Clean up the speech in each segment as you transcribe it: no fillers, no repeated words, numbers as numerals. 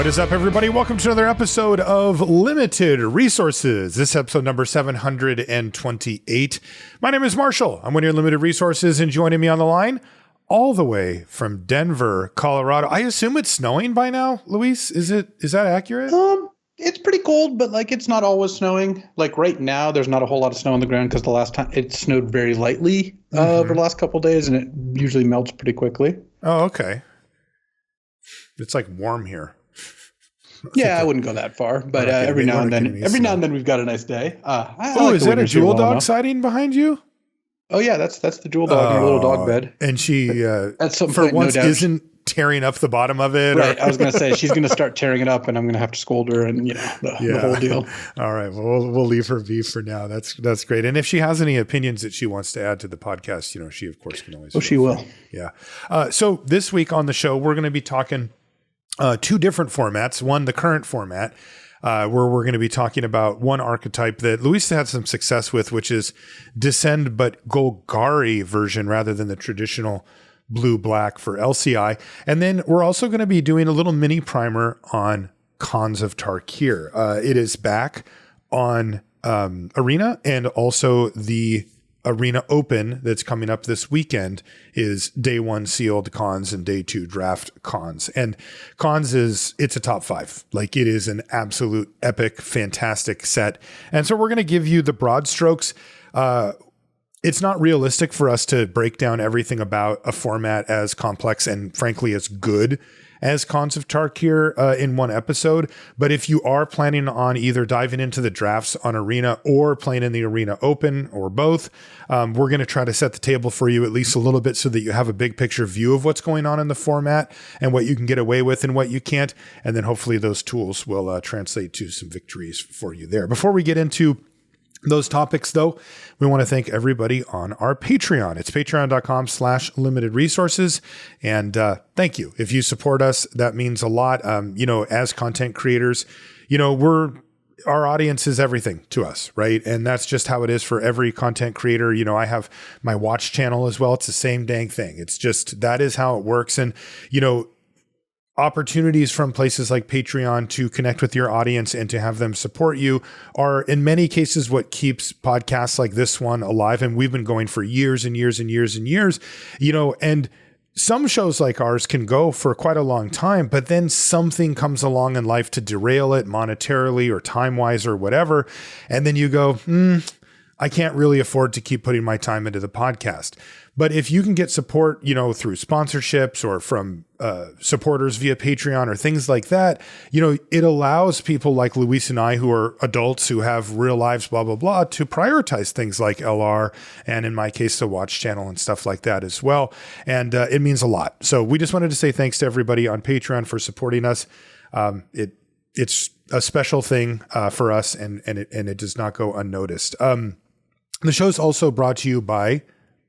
What is up, everybody? Welcome to another episode of Limited Resources. This episode number 728. My name is Marshall. I'm one of your Limited Resources, and joining me on the line, all the way from Denver, Colorado. I assume it's snowing by now, Luis. Is that accurate? It's pretty cold, but it's not always snowing. Like right now, there's not a whole lot of snow on the ground because the last time it snowed very lightly over the last couple of days, and it usually melts pretty quickly. Oh, okay. It's like warm here. I wouldn't go that far, but every now and then we've got a nice day. Is that a jewel dog sighting behind you? Oh yeah, that's the jewel dog in her little dog bed. And she at some for point, once no doubt, isn't tearing up the bottom of it. Right. I was going to say she's going to start tearing it up, and I'm going to have to scold her, and the whole deal. All right. Well, we'll leave her be for now. That's great. And if she has any opinions that she wants to add to the podcast, she of course can always. Oh, she will. Yeah. So this week on the show, we're going to be talking two different formats. One, the current format, where we're going to be talking about one archetype that Luis had some success with, which is Descend, but Golgari version rather than the traditional blue-black for LCI. And then we're also going to be doing a little mini primer on Khans of Tarkir. It is back on Arena, and also the Arena Open that's coming up this weekend is day one sealed Khans and day two draft Khans. And Khans it's a top 5. It is an absolute epic, fantastic set. And so we're going to give you the broad strokes. It's not realistic for us to break down everything about a format as complex and frankly as good as Khans of Tarkir in one episode. But if you are planning on either diving into the drafts on Arena or playing in the Arena Open or both, we're going to try to set the table for you at least a little bit so that you have a big picture view of what's going on in the format and what you can get away with and what you can't. And then hopefully those tools will translate to some victories for you there. Before we get into those topics, though, we want to thank everybody on our Patreon. It's patreon.com/limited resources. And thank you. If you support us, that means a lot. As content creators, our audience is everything to us, right? And that's just how it is for every content creator. I have my watch channel as well. It's the same dang thing. It's just, that is how it works. And, opportunities from places like Patreon to connect with your audience and to have them support you are in many cases what keeps podcasts like this one alive. And we've been going for years and years and years and years, and some shows like ours can go for quite a long time, but then something comes along in life to derail it monetarily or time-wise or whatever. And then you go, I can't really afford to keep putting my time into the podcast. But if you can get support, through sponsorships or from supporters via Patreon or things like that, it allows people like Luis and I, who are adults who have real lives, blah, blah, blah, to prioritize things like LR and in my case, the watch channel and stuff like that as well. And it means a lot. So we just wanted to say thanks to everybody on Patreon for supporting us. It's a special thing for us, and it does not go unnoticed. The show's also brought to you by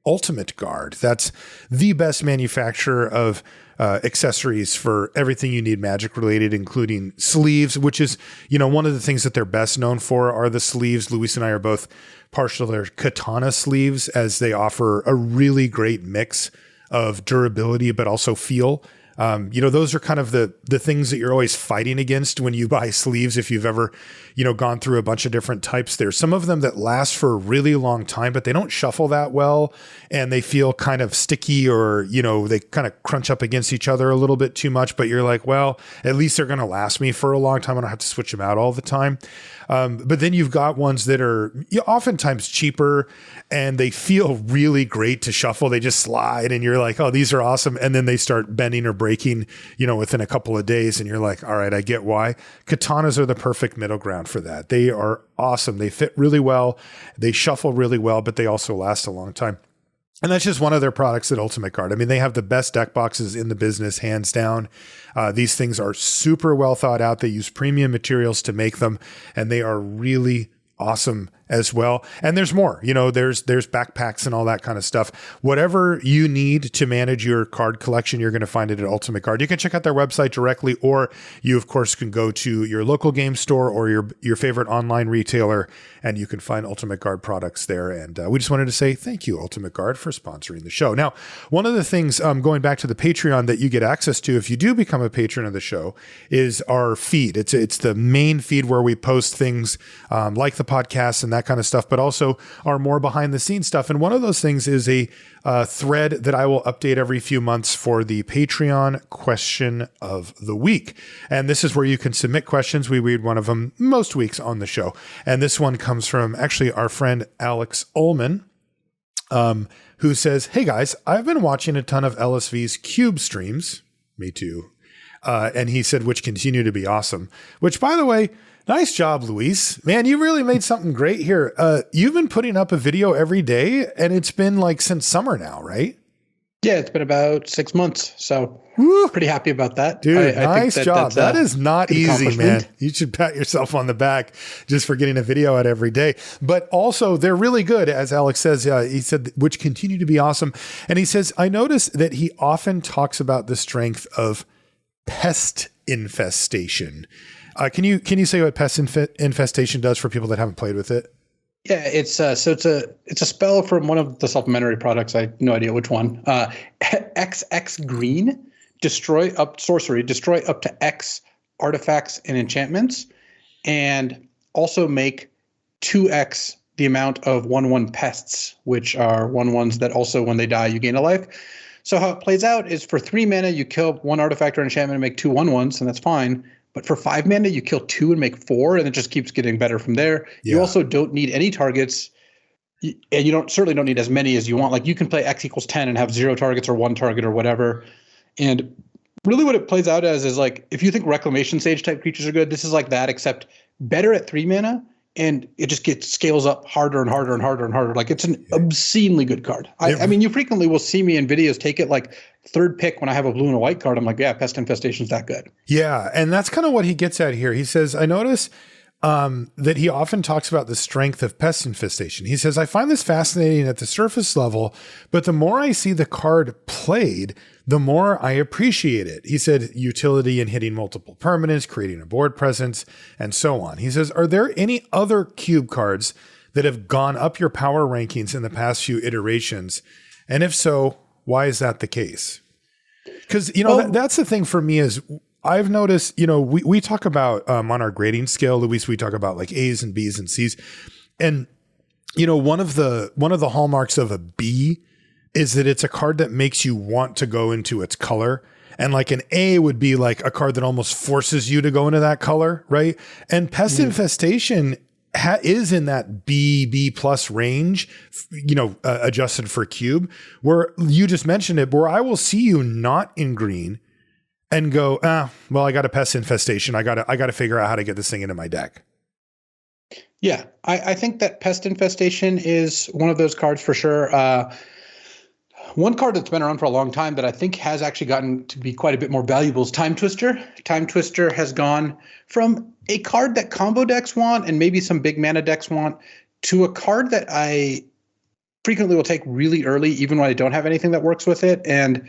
Ultimate Guard. That's the best manufacturer of accessories for everything you need magic related, including sleeves, which is, one of the things that they're best known for are the sleeves. Luis and I are both partial to their katana sleeves, as they offer a really great mix of durability, but also feel. Those are kind of the things that you're always fighting against when you buy sleeves. If you've ever, gone through a bunch of different types, there's some of them that last for a really long time, but they don't shuffle that well. And they feel kind of sticky, or, they kind of crunch up against each other a little bit too much, but you're like, well, at least they're going to last me for a long time. I don't have to switch them out all the time. But then you've got ones that are oftentimes cheaper and they feel really great to shuffle. They just slide and you're like, oh, these are awesome. And then they start bending or breaking, within a couple of days. And you're like, all right, I get why. Katanas are the perfect middle ground for that. They are awesome. They fit really well. They shuffle really well, but they also last a long time. And that's just one of their products at Ultimate Guard. I mean, they have the best deck boxes in the business, hands down. These things are super well thought out. They use premium materials to make them, and they are really awesome as well. And there's more, there's backpacks and all that kind of stuff. Whatever you need to manage your card collection, you're going to find it at Ultimate Guard. You can check out their website directly, or you of course can go to your local game store or your favorite online retailer, and you can find Ultimate Guard products there. And we just wanted to say thank you, Ultimate Guard, for sponsoring the show. Now, one of the things, going back to the Patreon, that you get access to if you do become a patron of the show is our feed. It's the main feed where we post things like the podcast and that kind of stuff, but also our more behind the scenes stuff. And one of those things is a thread that I will update every few months for the Patreon question of the week. And this is where you can submit questions. We read one of them most weeks on the show. And this one comes from actually our friend Alex Ullman, who says, "Hey guys, I've been watching a ton of LSV's Cube streams." Me too. And he said, which continue to be awesome, which, by the way, nice job, Luis. Man, you really made something great here. You've been putting up a video every day, and it's been like since summer now, right? Yeah, it's been about 6 months. So pretty happy about that. Dude, nice job. That is not easy, man. You should pat yourself on the back just for getting a video out every day. But also, they're really good, as Alex says. He said, which continue to be awesome. And he says, I noticed that he often talks about the strength of pest infestation. Can you say what pest infestation does for people that haven't played with it? Yeah, it's a spell from one of the supplementary products. I have no idea which one. XX green, destroy up to X artifacts and enchantments, and also make 2x the amount of 1/1 pests, which are 1/1s that also, when they die, you gain a life. So how it plays out is for 3 mana, you kill 1 artifact or enchantment and make 2 1/1s, and that's fine. But for 5 mana, you kill 2 and make 4, and it just keeps getting better from there. Yeah. You also don't need any targets, and you certainly don't need as many as you want. Like, you can play X equals 10 and have 0 targets or 1 target or whatever. And really what it plays out as is, like, if you think Reclamation Sage type creatures are good, this is like that, except better at 3 mana. And it just scales up harder and harder and harder and harder. Like, it's an obscenely good card. I mean, you frequently will see me in videos take it like third pick when I have a blue and a white card. I'm like, yeah, Pest Infestation's that good. Yeah, and that's kind of what he gets at here. He says, I notice that he often talks about the strength of Pest Infestation. He says, I find this fascinating at the surface level, but the more I see the card played, the more I appreciate it. He said utility in hitting multiple permanents, creating a board presence, and so on. He says, are there any other cube cards that have gone up your power rankings in the past few iterations? And if so, why is that the case? Because, that's the thing for me is I've noticed, we talk about on our grading scale, Luis, we talk about like A's and B's and C's. And, one of the hallmarks of a B is that it's a card that makes you want to go into its color. And like an A would be like a card that almost forces you to go into that color, right? And Pest Infestation is in that B plus range, adjusted for cube, where you just mentioned it, where I will see you not in green and go, well, I got a Pest Infestation. I got to figure out how to get this thing into my deck. Yeah, I think that Pest Infestation is one of those cards for sure. One card that's been around for a long time that I think has actually gotten to be quite a bit more valuable is Time Twister. Time Twister has gone from a card that combo decks want and maybe some big mana decks want to a card that I frequently will take really early, even when I don't have anything that works with it, and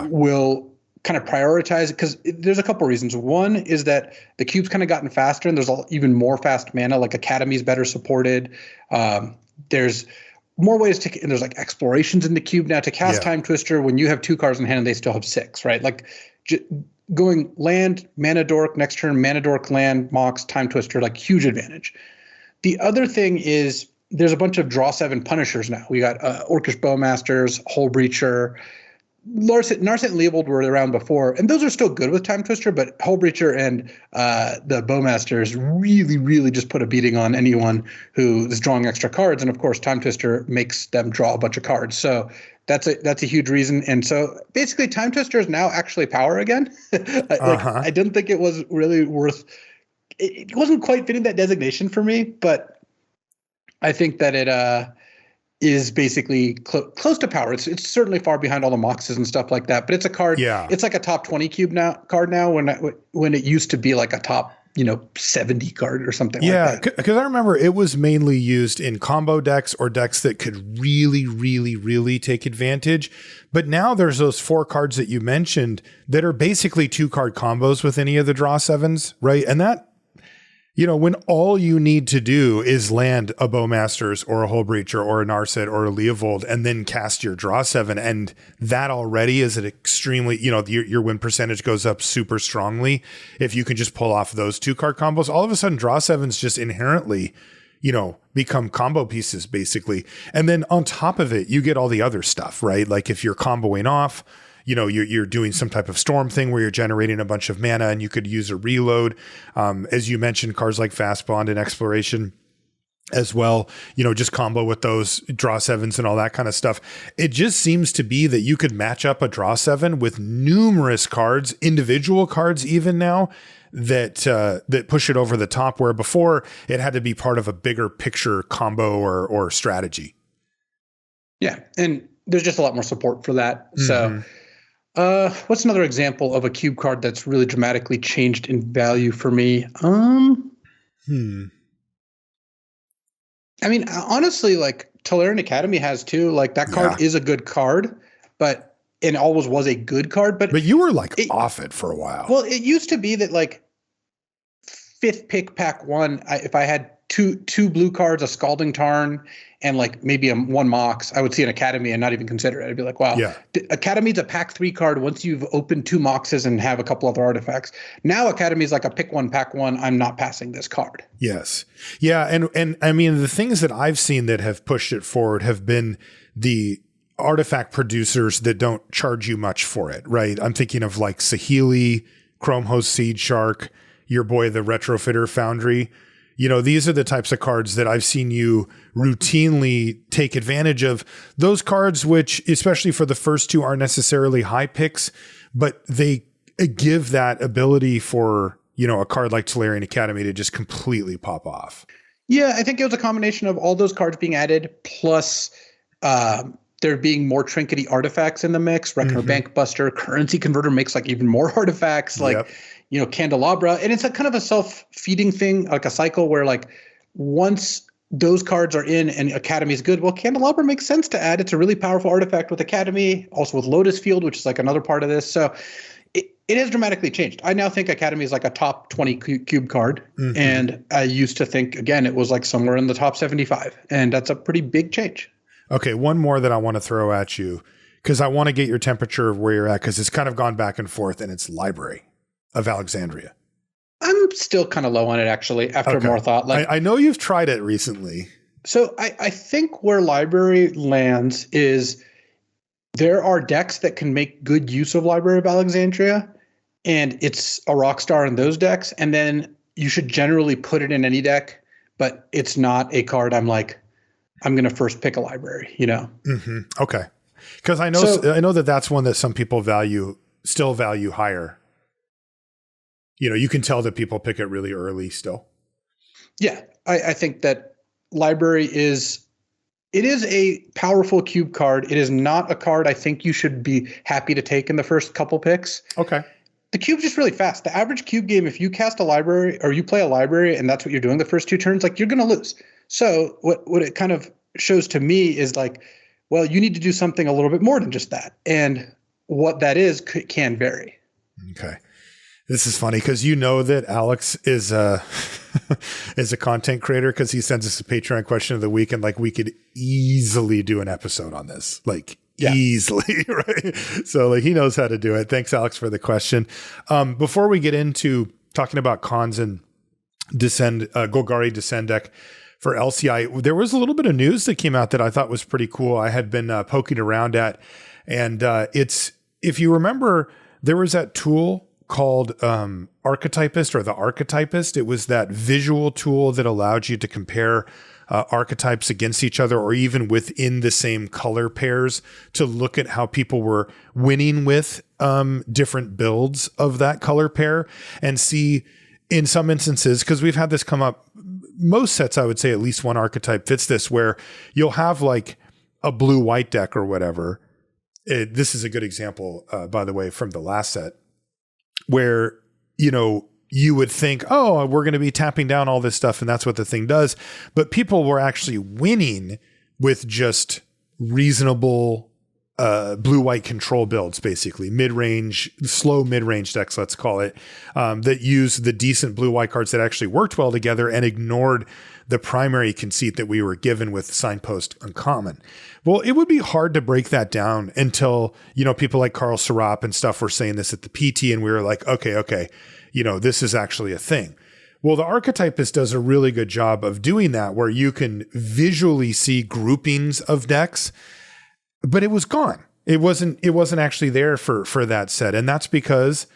will kind of prioritize it because there's a couple reasons. One is that the cube's kind of gotten faster and there's even more fast mana, like Academy's better supported. There's more ways to, and there's like explorations in the cube now to cast Time Twister when you have 2 cards in hand and they still have 6, right? Like going land, mana dork, next turn, mana dork, land, Mox, Time Twister, like huge advantage. The other thing is there's a bunch of draw 7 punishers now. We got Orcish Bowmasters, Hull Breacher, Narset and Leopold were around before, and those are still good with Time Twister, but Hull Breacher and the Bowmasters really, really just put a beating on anyone who is drawing extra cards. And of course, Time Twister makes them draw a bunch of cards. So that's a huge reason. And so basically, Time Twister is now actually power again. I didn't think it was really worth. It wasn't quite fitting that designation for me, but I think that it is basically close to power. It's certainly far behind all the Moxes and stuff like that, but it's a card. Yeah. It's like a top 20 cube card now when it used to be like a top 70 card or something like Yeah, that. because I remember it was mainly used in combo decks or decks that could really, really, really take advantage. But now there's those 4 cards that you mentioned that are basically 2-card combos with any of the draw 7s, right? And that, when all you need to do is land a Bowmasters or a Hull Breacher or a Narset or a Leovold and then cast your draw 7, and that already is an extremely, your win percentage goes up super strongly if you can just pull off those 2-card combos. All of a sudden, draw 7s just inherently, become combo pieces basically. And then on top of it, you get all the other stuff, right? Like if you're comboing off, you're doing some type of storm thing where you're generating a bunch of mana and you could use a reload. As you mentioned, cards like Fast Bond and Exploration as well, just combo with those draw 7s and all that kind of stuff. It just seems to be that you could match up a draw 7 with numerous cards, individual cards even now, that push it over the top, where before it had to be part of a bigger picture combo or strategy. Yeah. And there's just a lot more support for that. Mm-hmm. So what's another example of a cube card that's really dramatically changed in value for me? I mean, honestly, like Tolarian Academy has too. Like that card is a good card, and always was a good card. But you were off it for a while. Well, it used to be that 5th pick pack 1, if I had two blue cards, a Scalding Tarn, and maybe one Mox, I would see an Academy and not even consider it. I'd be like, wow, Academy's a pack 3 card once you've opened 2 Moxes and have a couple other artifacts. Now Academy's like a pick 1, pack 1. I'm not passing this card. Yes. Yeah. And I mean, the things that I've seen that have pushed it forward have been the artifact producers that don't charge you much for it, right? I'm thinking of Saheeli, Chrome Host Seed Shark, your boy, the Retrofitter Foundry. These are the types of cards that I've seen you routinely take advantage of. Those cards, which, especially for the first 2, aren't necessarily high picks, but they give that ability for, a card like Tolarian Academy to just completely pop off. Yeah, I think it was a combination of all those cards being added, plus there being more trinkety artifacts in the mix. Reckoner Bank Buster, Currency Converter makes even more artifacts. Candelabra, and it's a kind of a self-feeding thing, like a cycle where once those cards are in and Academy is good, well, Candelabra makes sense to add. It's a really powerful artifact with Academy, also with Lotus Field, which is another part of this. So it has dramatically changed. I now think Academy is a top 20 cube card, and I used to think, again, it was somewhere in the top 75, and that's a pretty big change. Okay, one more that I want to throw at you, because I want to get your temperature of where you're at, because it's kind of gone back and forth, and it's Library of Alexandria. I'm still kind of low on it, actually, after more thought. I know you've tried it recently. So I think where Library lands is there are decks that can make good use of Library of Alexandria, and it's a rock star in those decks. And then you should generally put it in any deck, but it's not a card I'm going to first pick a Library, Okay. Because I know that's one that some people still value higher. You can tell that people pick it really early still. Yeah, I think that Library is a powerful cube card. It is not a card I think you should be happy to take in the first couple picks. Okay. The cube's just really fast. The average cube game, if you cast a Library or you play a Library and that's what you're doing the first 2 turns, you're going to lose. So what it kind of shows to me is well, you need to do something a little bit more than just that. And what that is can vary. Okay. This is funny because that Alex is a content creator, because he sends us a Patreon question of the week, and we could easily do an episode on this, easily, right? So he knows how to do it. Thanks, Alex, for the question. Before we get into talking about Khans and Descend, Golgari Descend deck for LCI, there was a little bit of news that came out that I thought was pretty cool. I had been poking around at, and it's, if you remember, there was that tool called Archetypist, or the Archetypist. It was that visual tool that allowed you to compare archetypes against each other, or even within the same color pairs, to look at how people were winning with different builds of that color pair, and see in some instances, because we've had this come up, most sets, I would say at least one archetype fits this, where you'll have a blue-white deck or whatever. This is a good example, by the way, from the last set, where, you you would think, oh, we're going to be tapping down all this stuff, and that's what the thing does. But people were actually winning with just reasonable blue-white control builds, basically mid-range, slow mid-range decks, let's call it, that use the decent blue-white cards that actually worked well together and ignored the primary conceit that we were given with Signpost Uncommon. Well, it would be hard to break that down until, people like Carl Serap and stuff were saying this at the PT, and we were like, okay, this is actually a thing. Well, the Archetypist does a really good job of doing that, where you can visually see groupings of decks, but it was gone. It wasn't actually there for that set. And that's because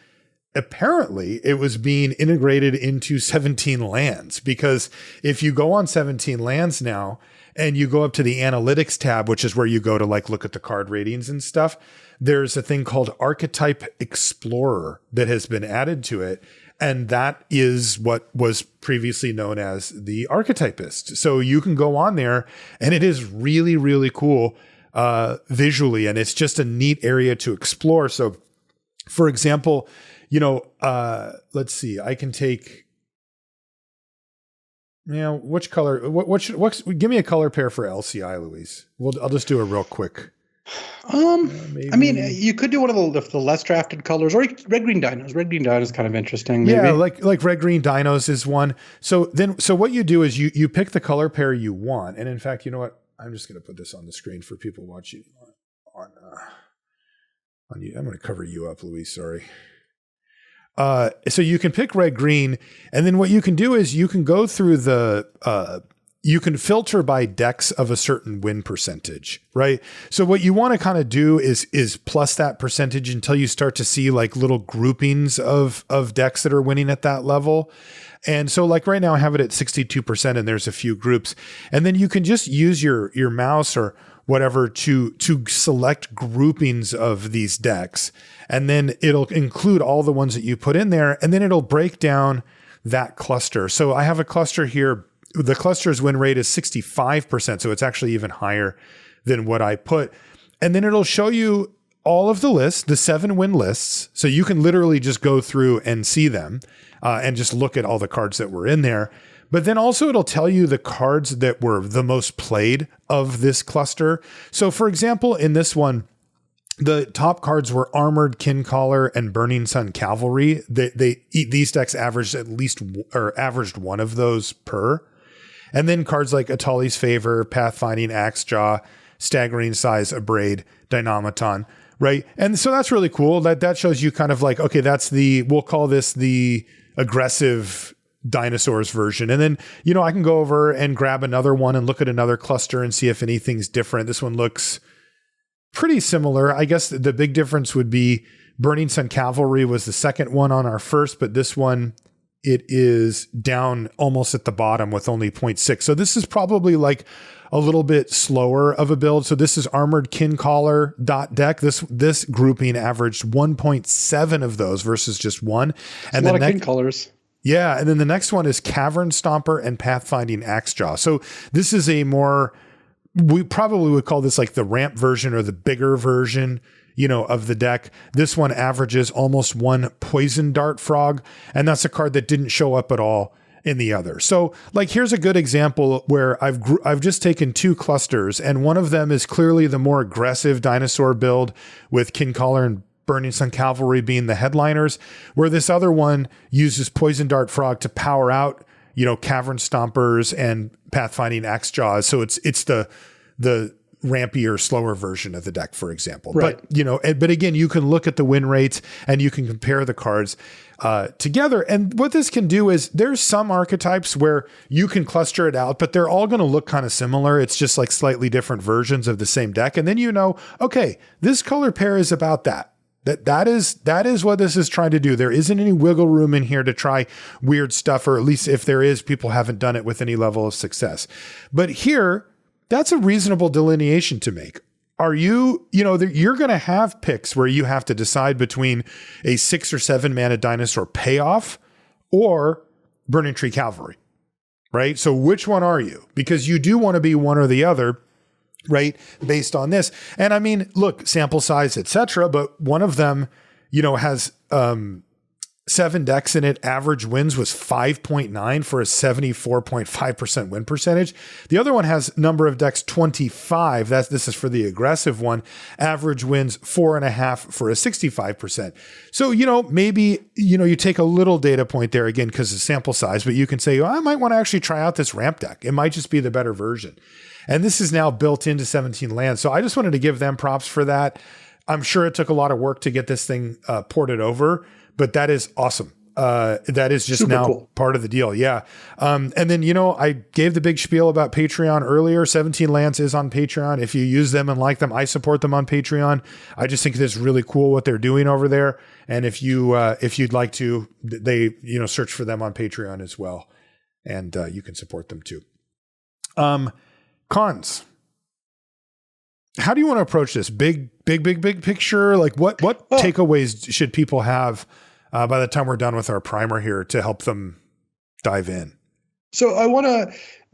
apparently it was being integrated into 17 lands, because if you go on 17 lands now and you go up to the analytics tab, which is where you go to look at the card ratings and stuff, there's a thing called Archetype Explorer that has been added to it. And that is what was previously known as the Archetypist. So you can go on there, and it is really, really cool visually. And it's just a neat area to explore. So for example, let's see, I can take, which color, give me a color pair for LCI, Luis. I'll just do a real quick. I mean, you could do one of the less drafted colors, or red green dinos. Red green dinos is kind of interesting. Maybe. Yeah, like red green dinos is one. So what you do is you pick the color pair you want, and in fact, you know what? I'm just going to put this on the screen for people watching on you. I'm going to cover you up, Luis. Sorry. So you can pick red green, and then what you can do is you can go through you can filter by decks of a certain win percentage, right? So what you want to kind of do is plus that percentage until you start to see little groupings of decks that are winning at that level. And so right now I have it at 62%, and there's a few groups, and then you can just use your mouse or whatever to select groupings of these decks. And then it'll include all the ones that you put in there, and then it'll break down that cluster. So I have a cluster here. The cluster's win rate is 65%. So it's actually even higher than what I put. And then it'll show you all of the lists, the 7 win lists. So you can literally just go through and see them and just look at all the cards that were in there. But then also it'll tell you the cards that were the most played of this cluster. So for example, in this one, the top cards were Armored Kincaller and Burning Sun Cavalry. These decks averaged averaged one of those per. And then cards like Atali's Favor, Pathfinding Axejaw, Staggering Size, Abrade, Dynamaton, right? And so that's really cool. That shows you kind of okay, we'll call this the aggressive dinosaurs version. And then, I can go over and grab another one and look at another cluster and see if anything's different. This one looks pretty similar. I guess the big difference would be Burning Sun Cavalry was the second one on our first, but this one, it is down almost at the bottom with only 0.6. So this is probably a little bit slower of a build. So this is Armored Kincaller deck. This grouping averaged 1.7 of those versus just one. And a lot of Kincallers. Yeah. And then the next one is Cavern Stomper and Pathfinding Axejaw. So this is we probably would call this the ramp version or the bigger version, of the deck. This one averages almost 1 Poison Dart Frog, and that's a card that didn't show up at all in the other. So here's a good example where I've just taken 2 clusters, and one of them is clearly the more aggressive dinosaur build with Kincaller and Burning Sun Cavalry being the headliners, where this other one uses Poison Dart Frog to power out, Cavern Stompers and Pathfinding Axejaws. So it's the rampier, slower version of the deck, for example. Right. But again, you can look at the win rates and you can compare the cards together. And what this can do is there's some archetypes where you can cluster it out, but they're all going to look kind of similar. It's just slightly different versions of the same deck. And then okay, this color pair is about that. That is what this is trying to do. There isn't any wiggle room in here to try weird stuff, or at least if there is, people haven't done it with any level of success. But here, that's a reasonable delineation to make. Are you're going to have picks where you have to decide between a 6 or 7 mana dinosaur payoff or Burning Tree Cavalry, right? So which one are you? Because you do want to be one or the other, right? Based on this. And I mean, look, sample size, etc. But one of them, has 7 decks in it, average wins was 5.9 for a 74.5% win percentage. The other one has number of decks 25. This is for the aggressive one. Average wins 4.5 for a 65%. So, maybe, you take a little data point there again, because of sample size, but you can say, I might want to actually try out this ramp deck. It might just be the better version. And this is now built into 17 lands. So I just wanted to give them props for that. I'm sure it took a lot of work to get this thing ported over, but that is awesome. That is just super now cool. Part of the deal. Yeah. And then, I gave the big spiel about Patreon earlier. 17 Lands is on Patreon. If you use them and like them, I support them on Patreon. I just think it's really cool what they're doing over there. And if you'd like to, they, search for them on Patreon as well. And you can support them too. Cons. How do you want to approach this? Big picture? Like what takeaways should people have by the time we're done with our primer here to help them dive in? So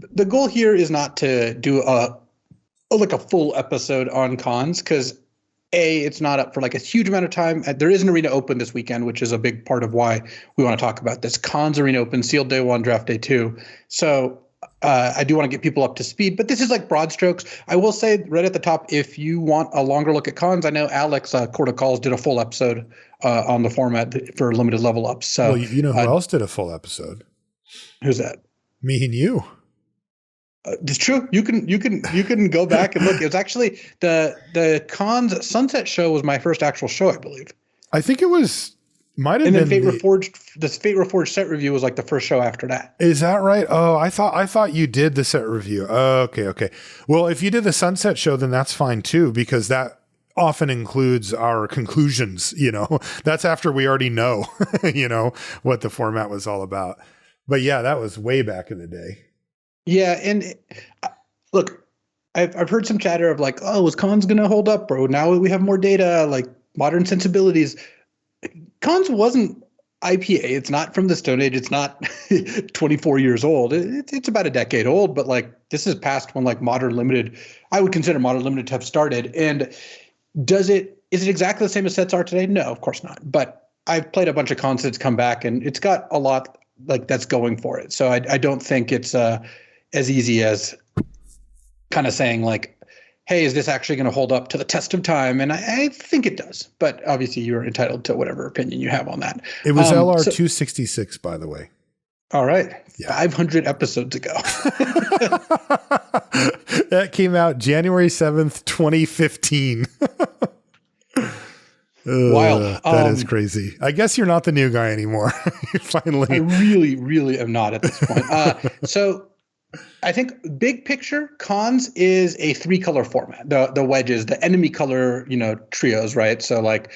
the goal here is not to do a full episode on cons, because it's not up for like a huge amount of time. There is an arena open this weekend, which is a big part of why we want to talk about this. Cons arena open, sealed day 1, draft day 2. So I do want to get people up to speed, but this is like broad strokes. I will say right at the top, if you want a longer look at cons, I know Alex, Court of Calls, did a full episode on the format for limited level ups. So well, who else did a full episode? Who's that? Me and you. It's true. You can go back and look. It was actually the cons Sunset show was my first actual show, I believe. I think it was. Might have been. And then the Fate Reforged set review was like the first show after that. Is that right? Oh, I thought you did the set review. Oh, okay. Well, if you did the Sunset show, then that's fine too, because that often includes our conclusions. That's after we already know, what the format was all about. But yeah, that was way back in the day. Yeah, and look, I've heard some chatter of like, oh, is cons going to hold up, bro? Now we have more data, like modern sensibilities. Cons wasn't IPA. It's not from the Stone Age. It's not 24 years old. It's about a decade old, but like this is past when like Modern Limited, I would consider Modern Limited to have started. And is it exactly the same as sets are today? No, of course not. But I've played a bunch of cons that's come back, and it's got a lot like that's going for it. So I don't think it's as easy as kind of saying like, hey, is this actually going to hold up to the test of time? And I think it does. But obviously, you're entitled to whatever opinion you have on that. It was LR 266, by the way. All right. Yeah. 500 episodes ago. That came out January 7th, 2015. Wild. That is crazy. I guess you're not the new guy anymore. Finally. I really, really am not at this point. So I think big picture, cons is a 3-color format. The wedges, the enemy color, trios, right? So like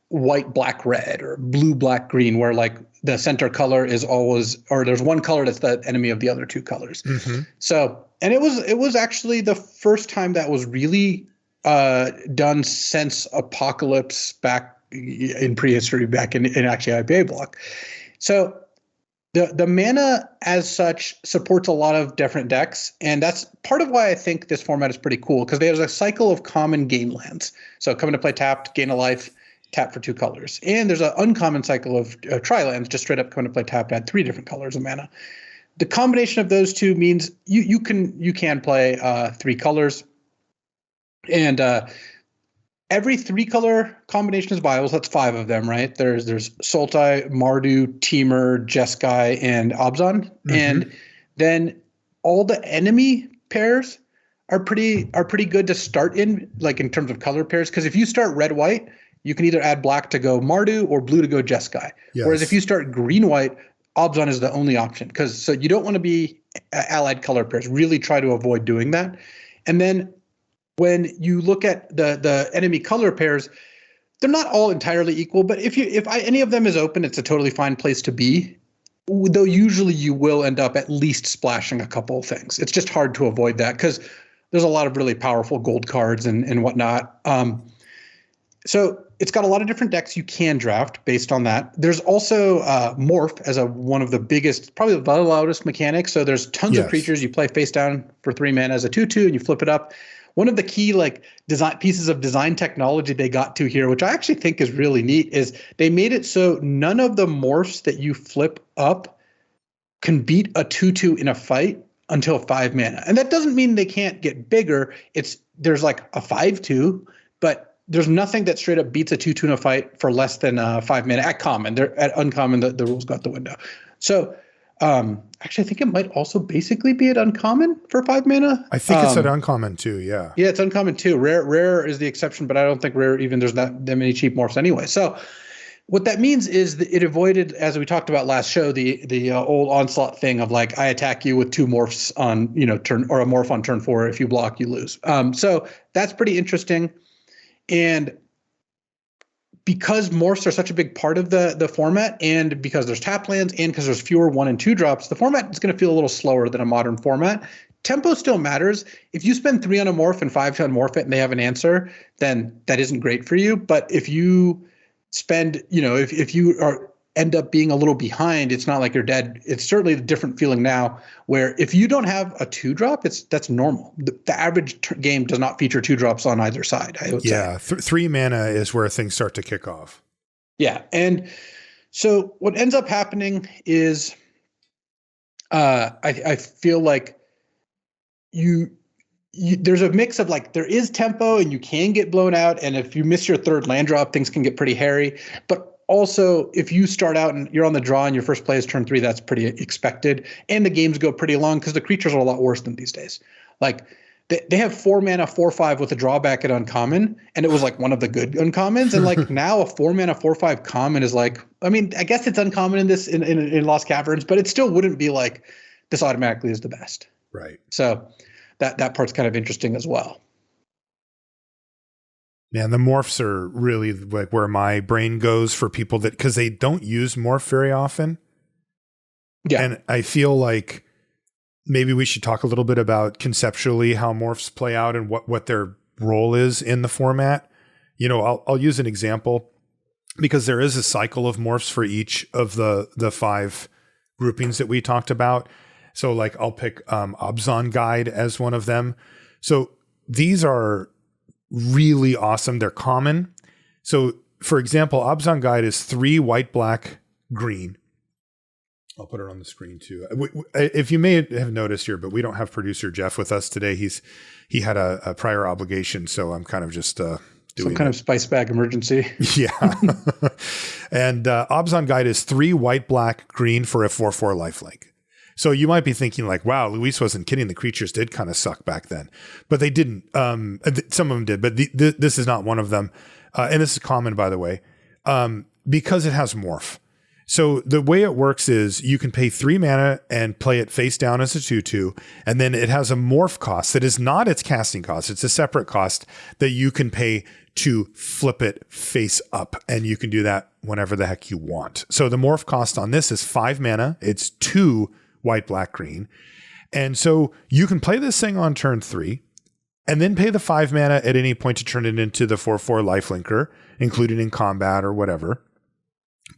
white, black, red, or blue, black, green, where like the center color is always, or there's one color that's the enemy of the other 2 colors. Mm-hmm. So, and it was actually the first time that was really done since Apocalypse back in prehistory, back in actually IPA block. So the mana as such supports a lot of different decks, and that's part of why I think this format is pretty cool, because there's a cycle of common gain lands. So come into play tapped, gain a life, tap for 2 colors. And there's an uncommon cycle of tri-lands, just straight up come into play tapped, add 3 different colors of mana. The combination of those 2 means you can play 3 colors. And every 3-color combination is viable. So that's 5 of them, right? There's Sultai, Mardu, Temur, Jeskai, and Abzan. Mm-hmm. And then all the enemy pairs are pretty good to start in, like in terms of color pairs. Because if you start red-white, you can either add black to go Mardu or blue to go Jeskai. Yes. Whereas if you start green-white, Abzan is the only option. So you don't want to be allied color pairs. Really try to avoid doing that. And then when you look at the enemy color pairs, they're not all entirely equal. But if any of them is open, it's a totally fine place to be. Though usually you will end up at least splashing a couple of things. It's just hard to avoid that because there's a lot of really powerful gold cards and whatnot. So it's got a lot of different decks you can draft based on that. There's also Morph as one of the biggest, probably the loudest mechanics. So there's tons of creatures. You play face down for 3 mana as a 2/2 and you flip it up. one of the key like design pieces of design technology they got to here, which I actually think is really neat, is they made it so none of the morphs that you flip up can beat a 2/2 in a fight until 5 mana. And that doesn't mean they can't get bigger. There's like a 5/2, but there's nothing that straight up beats a 2/2 in a fight for less than 5 mana at common. They're at uncommon, the rules go out the window. So actually, I think it might also basically be at uncommon for 5 mana. I think it's at uncommon too. Yeah. Yeah, it's uncommon too. Rare is the exception, but I don't think rare even there's not that many cheap morphs anyway. So what that means is that it avoided, as we talked about last show, the old onslaught thing of like I attack you with 2 morphs on turn, or a morph on turn 4. If you block, you lose. So that's pretty interesting, and because morphs are such a big part of the format, and because there's tap lands, and because there's fewer 1 and 2 drops, the format is going to feel a little slower than a modern format. Tempo still matters. If you spend 3 on a morph and 5 to unmorph it and they have an answer, then that isn't great for you. But if you spend, if you end up being a little behind, it's not like you're dead. It's certainly a different feeling now, where if you don't have a 2-drop, that's normal. The average game does not feature 2-drops on either side, I would say. Yeah, 3 mana is where things start to kick off. Yeah, and so what ends up happening is I feel like there's a mix of like there is tempo and you can get blown out, and if you miss your 3rd land drop, things can get pretty hairy. But also, if you start out and you're on the draw and your first play is turn 3, that's pretty expected. And the games go pretty long because the creatures are a lot worse than these days. Like they have 4 mana 4/5 with a drawback at uncommon, and it was like one of the good uncommons. And like now a 4 mana 4/5 common is like, I mean, I guess it's uncommon in this in Lost Caverns, but it still wouldn't be like this automatically is the best. Right. So that part's kind of interesting as well. Man, the morphs are really like where my brain goes for people that, because they don't use morph very often. Yeah. And I feel like maybe we should talk a little bit about conceptually how morphs play out and what their role is in the format. I'll use an example because there is a cycle of morphs for each of the 5 groupings that we talked about. So like I'll pick Abzan Guide as one of them. So these are really awesome. They're common. So for example, Abzan Guide is 3 white, black, green. I'll put it on the screen too. If you may have noticed here, but we don't have producer Jeff with us today. He had a prior obligation. So I'm kind of just doing some kind of spice bag emergency. Yeah. And Abzan Guide is 3 white, black, green for a 4/4 lifelink. So you might be thinking like, wow, Luis wasn't kidding. The creatures did kind of suck back then, but they didn't. Some of them did, but this is not one of them. And this is common, by the way, because it has morph. So the way it works is you can pay 3 mana and play it face down as a 2/2. And then it has a morph cost that is not its casting cost. It's a separate cost that you can pay to flip it face up. And you can do that whenever the heck you want. So the morph cost on this is 5 mana. It's 2 white, black, green. And so you can play this thing on turn 3 and then pay the 5 mana at any point to turn it into the 4/4 lifelinker, including in combat or whatever.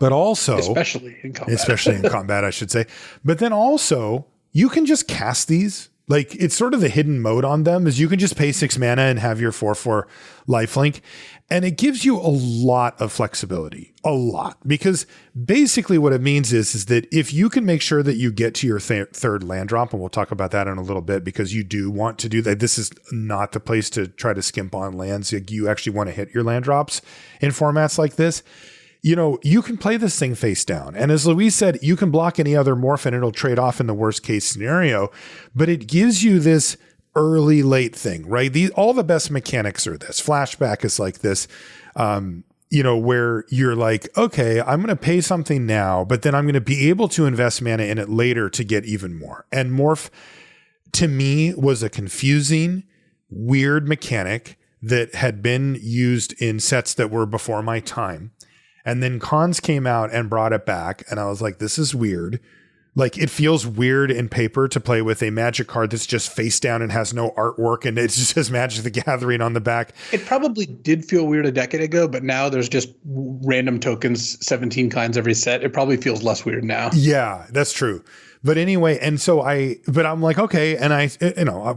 But also, especially in combat, I should say. But then also you can just cast these. Like it's sort of the hidden mode on them is you can just pay 6 mana and have your 4/4 lifelink. And it gives you a lot of flexibility, a lot, because basically what it means is that if you can make sure that you get to your 3rd land drop, and we'll talk about that in a little bit, because you do want to do that. This is not the place to try to skimp on lands. You actually want to hit your land drops in formats like this. You can play this thing face down. And as Luis said, you can block any other morph and it'll trade off in the worst case scenario, but it gives you this early late thing, right? All the best mechanics are this. Flashback is like this, where you're like, okay, I'm going to pay something now, but then I'm going to be able to invest mana in it later to get even more. And morph to me was a confusing, weird mechanic that had been used in sets that were before my time. And then Khans came out and brought it back. And I was like, this is weird. Like it feels weird in paper to play with a Magic card that's just face down and has no artwork and it just says Magic the Gathering on the back. It probably did feel weird a decade ago, but now there's just random tokens, 17 kinds every set. It probably feels less weird now. Yeah, that's true. But anyway, and so but I'm like, okay. And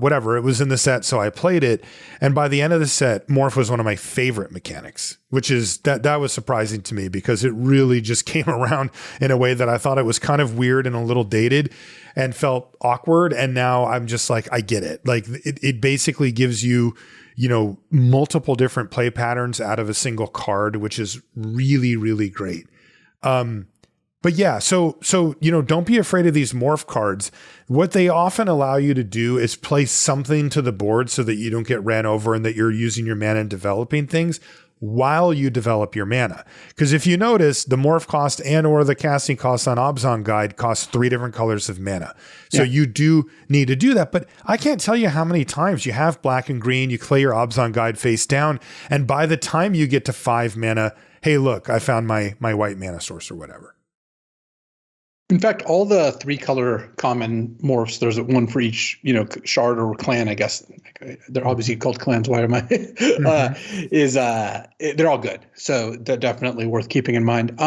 whatever, it was in the set. So I played it. And by the end of the set, Morph was one of my favorite mechanics, which is that was surprising to me because it really just came around in a way that I thought it was kind of weird and a little dated and felt awkward. And now I'm just like, I get it. Like it basically gives you, multiple different play patterns out of a single card, which is really, really great. But yeah, so don't be afraid of these morph cards. What they often allow you to do is place something to the board so that you don't get ran over and that you're using your mana and developing things while you develop your mana. Because if you notice, the morph cost and or the casting cost on Obzon Guide costs 3 different colors of mana. So you do need to do that. But I can't tell you how many times you have black and green, you play your Obzon Guide face down, and by the time you get to 5 mana, hey, look, I found my white mana source or whatever. In fact, all the 3-color common morphs, there's one for each, shard or clan, I guess. They're obviously called clans. Why am I? They're all good. So they're definitely worth keeping in mind.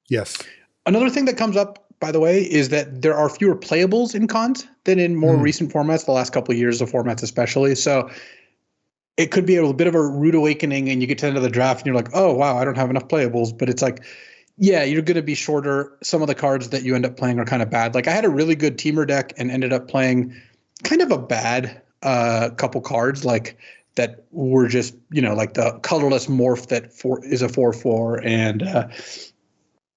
Yes. Another thing that comes up, by the way, is that there are fewer playables in cons than in more recent formats, the last couple of years of formats especially. So it could be a bit of a rude awakening and you get to the end of the draft and you're like, oh, wow, I don't have enough playables. But it's like, yeah, you're going to be shorter. Some of the cards that you end up playing are kind of bad. Like I had a really good teamer deck and ended up playing kind of a bad couple cards like that were just, like the colorless morph that is a 4/4 and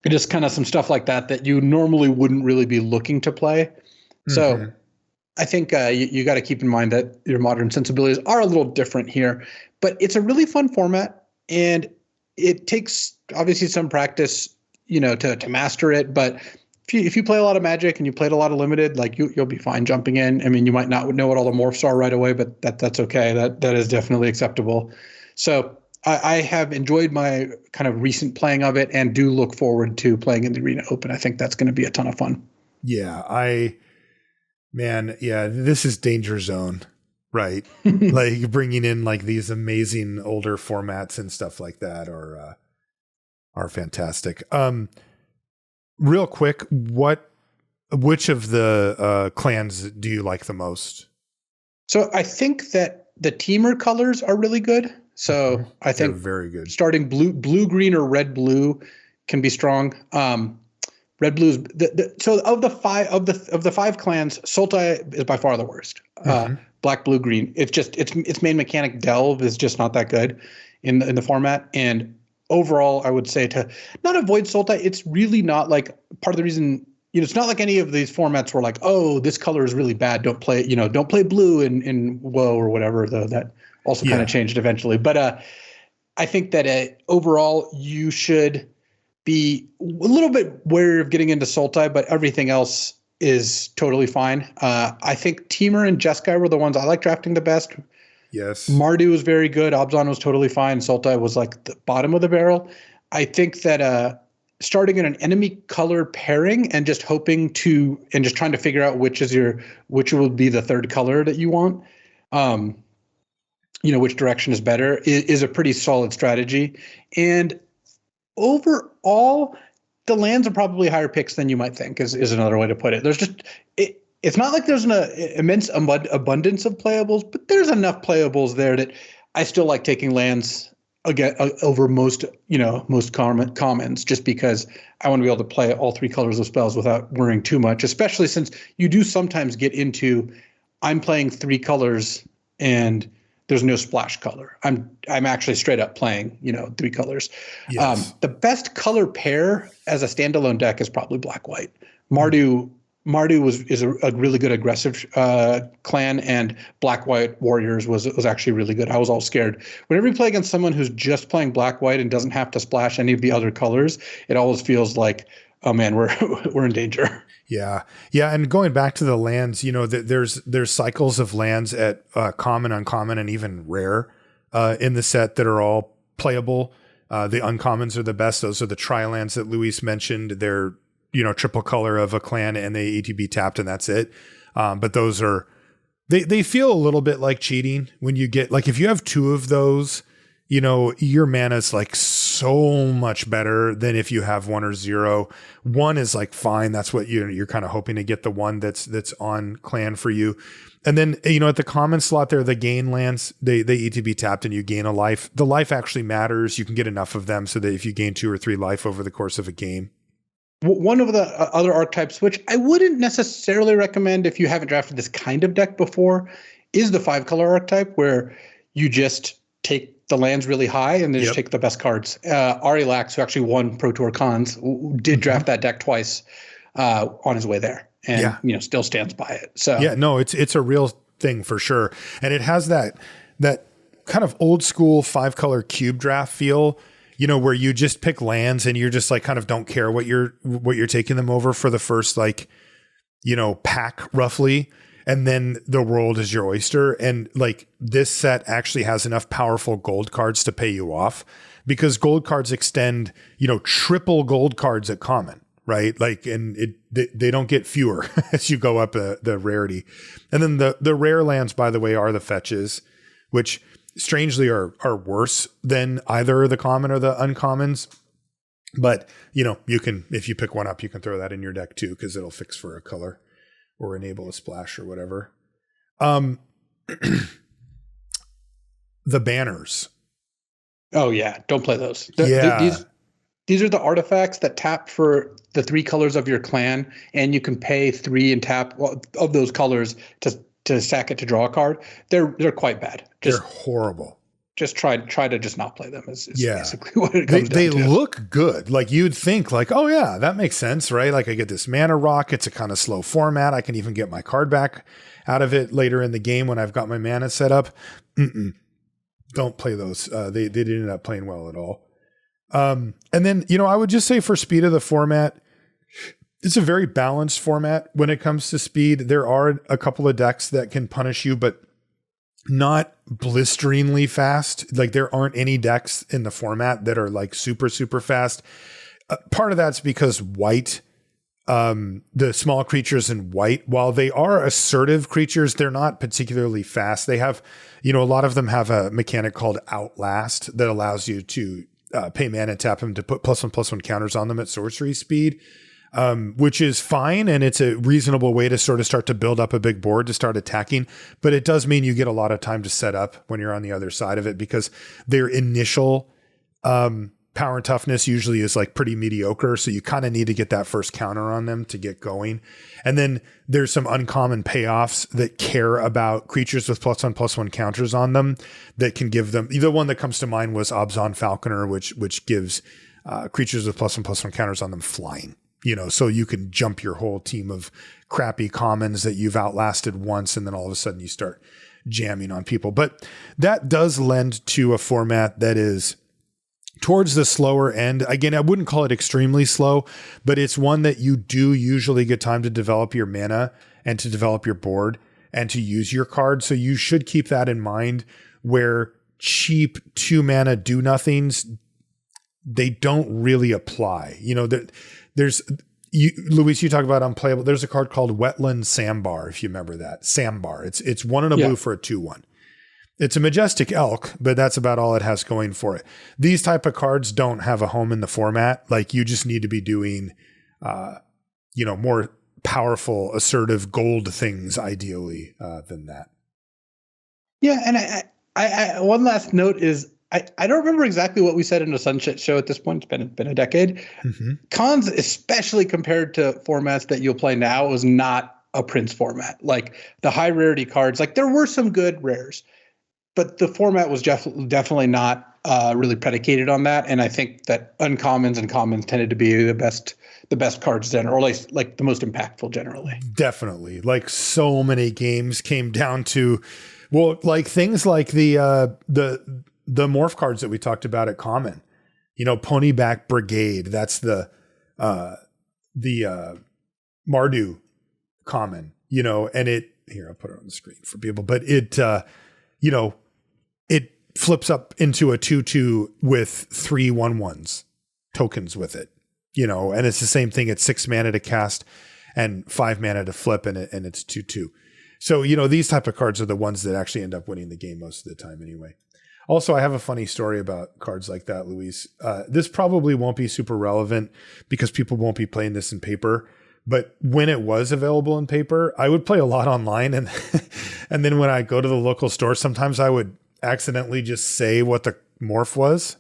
just kind of some stuff like that you normally wouldn't really be looking to play. So I think you got to keep in mind that your modern sensibilities are a little different here, but it's a really fun format and it takes obviously some practice, to master it. But if you play a lot of Magic and you played a lot of Limited, like you'll be fine jumping in. I mean, you might not know what all the morphs are right away, but that's okay. That is definitely acceptable. So I have enjoyed my kind of recent playing of it and do look forward to playing in the Arena Open. I think that's going to be a ton of fun. Yeah, this is Danger Zone. Right. Like bringing in like these amazing older formats and stuff like that are fantastic. Real quick, which of the clans do you like the most? So I think that the teamer colors are really good. So I think they're very good. Starting blue, green or red, blue can be strong. Red, blue is so of the 5 clans, Sultai is by far the worst. Black, blue, green. It's just its main mechanic delve is just not that good in the format. And overall, I would say to not avoid Sultai. It's really not like part of the reason. It's not like any of these formats where like, oh, this color is really bad. Don't play. Don't play blue in WoW or whatever. Though that also kind of changed eventually. But I think that overall you should be a little bit wary of getting into Sultai, but everything else is totally fine. I think Teamer and Jeskai were the ones I like drafting the best. Yes. Mardu was very good. Obzon was totally fine. Sultai was like the bottom of the barrel. I think that starting in an enemy color pairing and just hoping to and just trying to figure out which will be the third color that you want, which direction is better is a pretty solid strategy. And overall, the lands are probably higher picks than you might think is another way to put it. There's just it's not like there's an immense abundance of playables, but there's enough playables there that I still like taking lands again over most commons just because I want to be able to play all 3 colors of spells without worrying too much, especially since you do sometimes get into I'm playing 3 colors and there's no splash color. I'm actually straight up playing, 3 colors. Yes. The best color pair as a standalone deck is probably black-white. Mardu is a really good aggressive clan, and black-white warriors was actually really good. I was all scared. Whenever you play against someone who's just playing black-white and doesn't have to splash any of the other colors, it always feels like, oh man, we're in danger. Yeah. And going back to the lands, there's cycles of lands at common, uncommon, and even rare in the set that are all playable. The uncommons are the best. Those are the tri-lands that Luis mentioned. They're, triple color of a clan and they ATB tapped and that's it. But those are, they feel a little bit like cheating when you get, like if you have 2 of those, your mana is like so much better than if you have 1 or 0. 1 is like fine. That's what you're kind of hoping to get, the one that's on clan for you. And then, at the common slot there, the gain lands, they need to be tapped and you gain a life. The life actually matters. You can get enough of them so that if you gain 2 or 3 life over the course of a game. One of the other archetypes, which I wouldn't necessarily recommend if you haven't drafted this kind of deck before, is the 5-color archetype, where you just take the lands really high and then just take the best cards. Ari Lax, who actually won Pro Tour Khans, did draft that deck twice on his way there, and still stands by it. So it's a real thing for sure, and it has that kind of old school 5-color cube draft feel. Where you just pick lands and you're just like kind of don't care what you're taking them over for the first pack roughly. And then the world is your oyster. And like this set actually has enough powerful gold cards to pay you off, because gold cards extend, triple gold cards at common, right? Like, and they don't get fewer as you go up the rarity. And then the rare lands, by the way, are the fetches, which strangely are worse than either the common or the uncommons. But, you can, if you pick one up, you can throw that in your deck too, because it'll fix for a color or enable a splash or whatever. The banners. Oh yeah. Don't play those. These are the artifacts that tap for the 3 colors of your clan, and you can pay 3 and tap of those colors to stack it to draw a card. They're quite bad. They're horrible. Just try to just not play them is basically what it comes down to. They look good. Like you'd think like, oh yeah, that makes sense, right? Like I get this mana rock. It's a kind of slow format. I can even get my card back out of it later in the game when I've got my mana set up. Don't play those. They didn't end up playing well at all. And then, I would just say for speed of the format, it's a very balanced format when it comes to speed. There are a couple of decks that can punish you, but not blisteringly fast. Like there aren't any decks in the format that are like super, super fast. Part of that's because white, the small creatures in white, while they are assertive creatures, they're not particularly fast. They have, a lot of them have a mechanic called Outlast that allows you to pay mana and tap them to put +1/+1 counters on them at sorcery speed. Which is fine. And it's a reasonable way to sort of start to build up a big board to start attacking. But it does mean you get a lot of time to set up when you're on the other side of it, because their initial power and toughness usually is like pretty mediocre. So you kind of need to get that first counter on them to get going. And then there's some uncommon payoffs that care about creatures with +1/+1 counters on them that can give them. The one that comes to mind was Obzon Falconer, which gives creatures with +1/+1 counters on them flying. So you can jump your whole team of crappy commons that you've outlasted once, and then all of a sudden you start jamming on people. But that does lend to a format that is towards the slower end. Again, I wouldn't call it extremely slow, but it's one that you do usually get time to develop your mana and to develop your board and to use your cards. So you should keep that in mind, where cheap 2 mana do-nothings, they don't really apply. There's Luis, you talk about unplayable. There's a card called Wetland Sandbar, if you remember that. Sandbar. It's 1 and a blue for a 2/1. It's a majestic elk, but that's about all it has going for it. These type of cards don't have a home in the format. Like you just need to be doing, more powerful, assertive gold things ideally than that. Yeah, and I one last note is, I don't remember exactly what we said in the Sunset Show at this point. It's been a decade. Khans, especially compared to formats that you'll play now, was not a Prince format. Like the high rarity cards, like there were some good rares, but the format was definitely not really predicated on that. And I think that uncommons and commons tended to be the best cards then, or at least like the most impactful generally. Definitely. Like so many games came down to, well, like things like the morph cards that we talked about at Common, Ponyback Brigade. That's the Mardu common, and here, I'll put it on the screen for people, but it flips up into a 2/2 with 3 1/1s tokens with it, and it's the same thing. It's 6 mana to cast and 5 mana to flip, and it's 2/2. So, these type of cards are the ones that actually end up winning the game most of the time anyway. Also, I have a funny story about cards like that, Luis. This probably won't be super relevant because people won't be playing this in paper. But when it was available in paper, I would play a lot online. And and then when I go to the local store, sometimes I would accidentally just say what the morph was.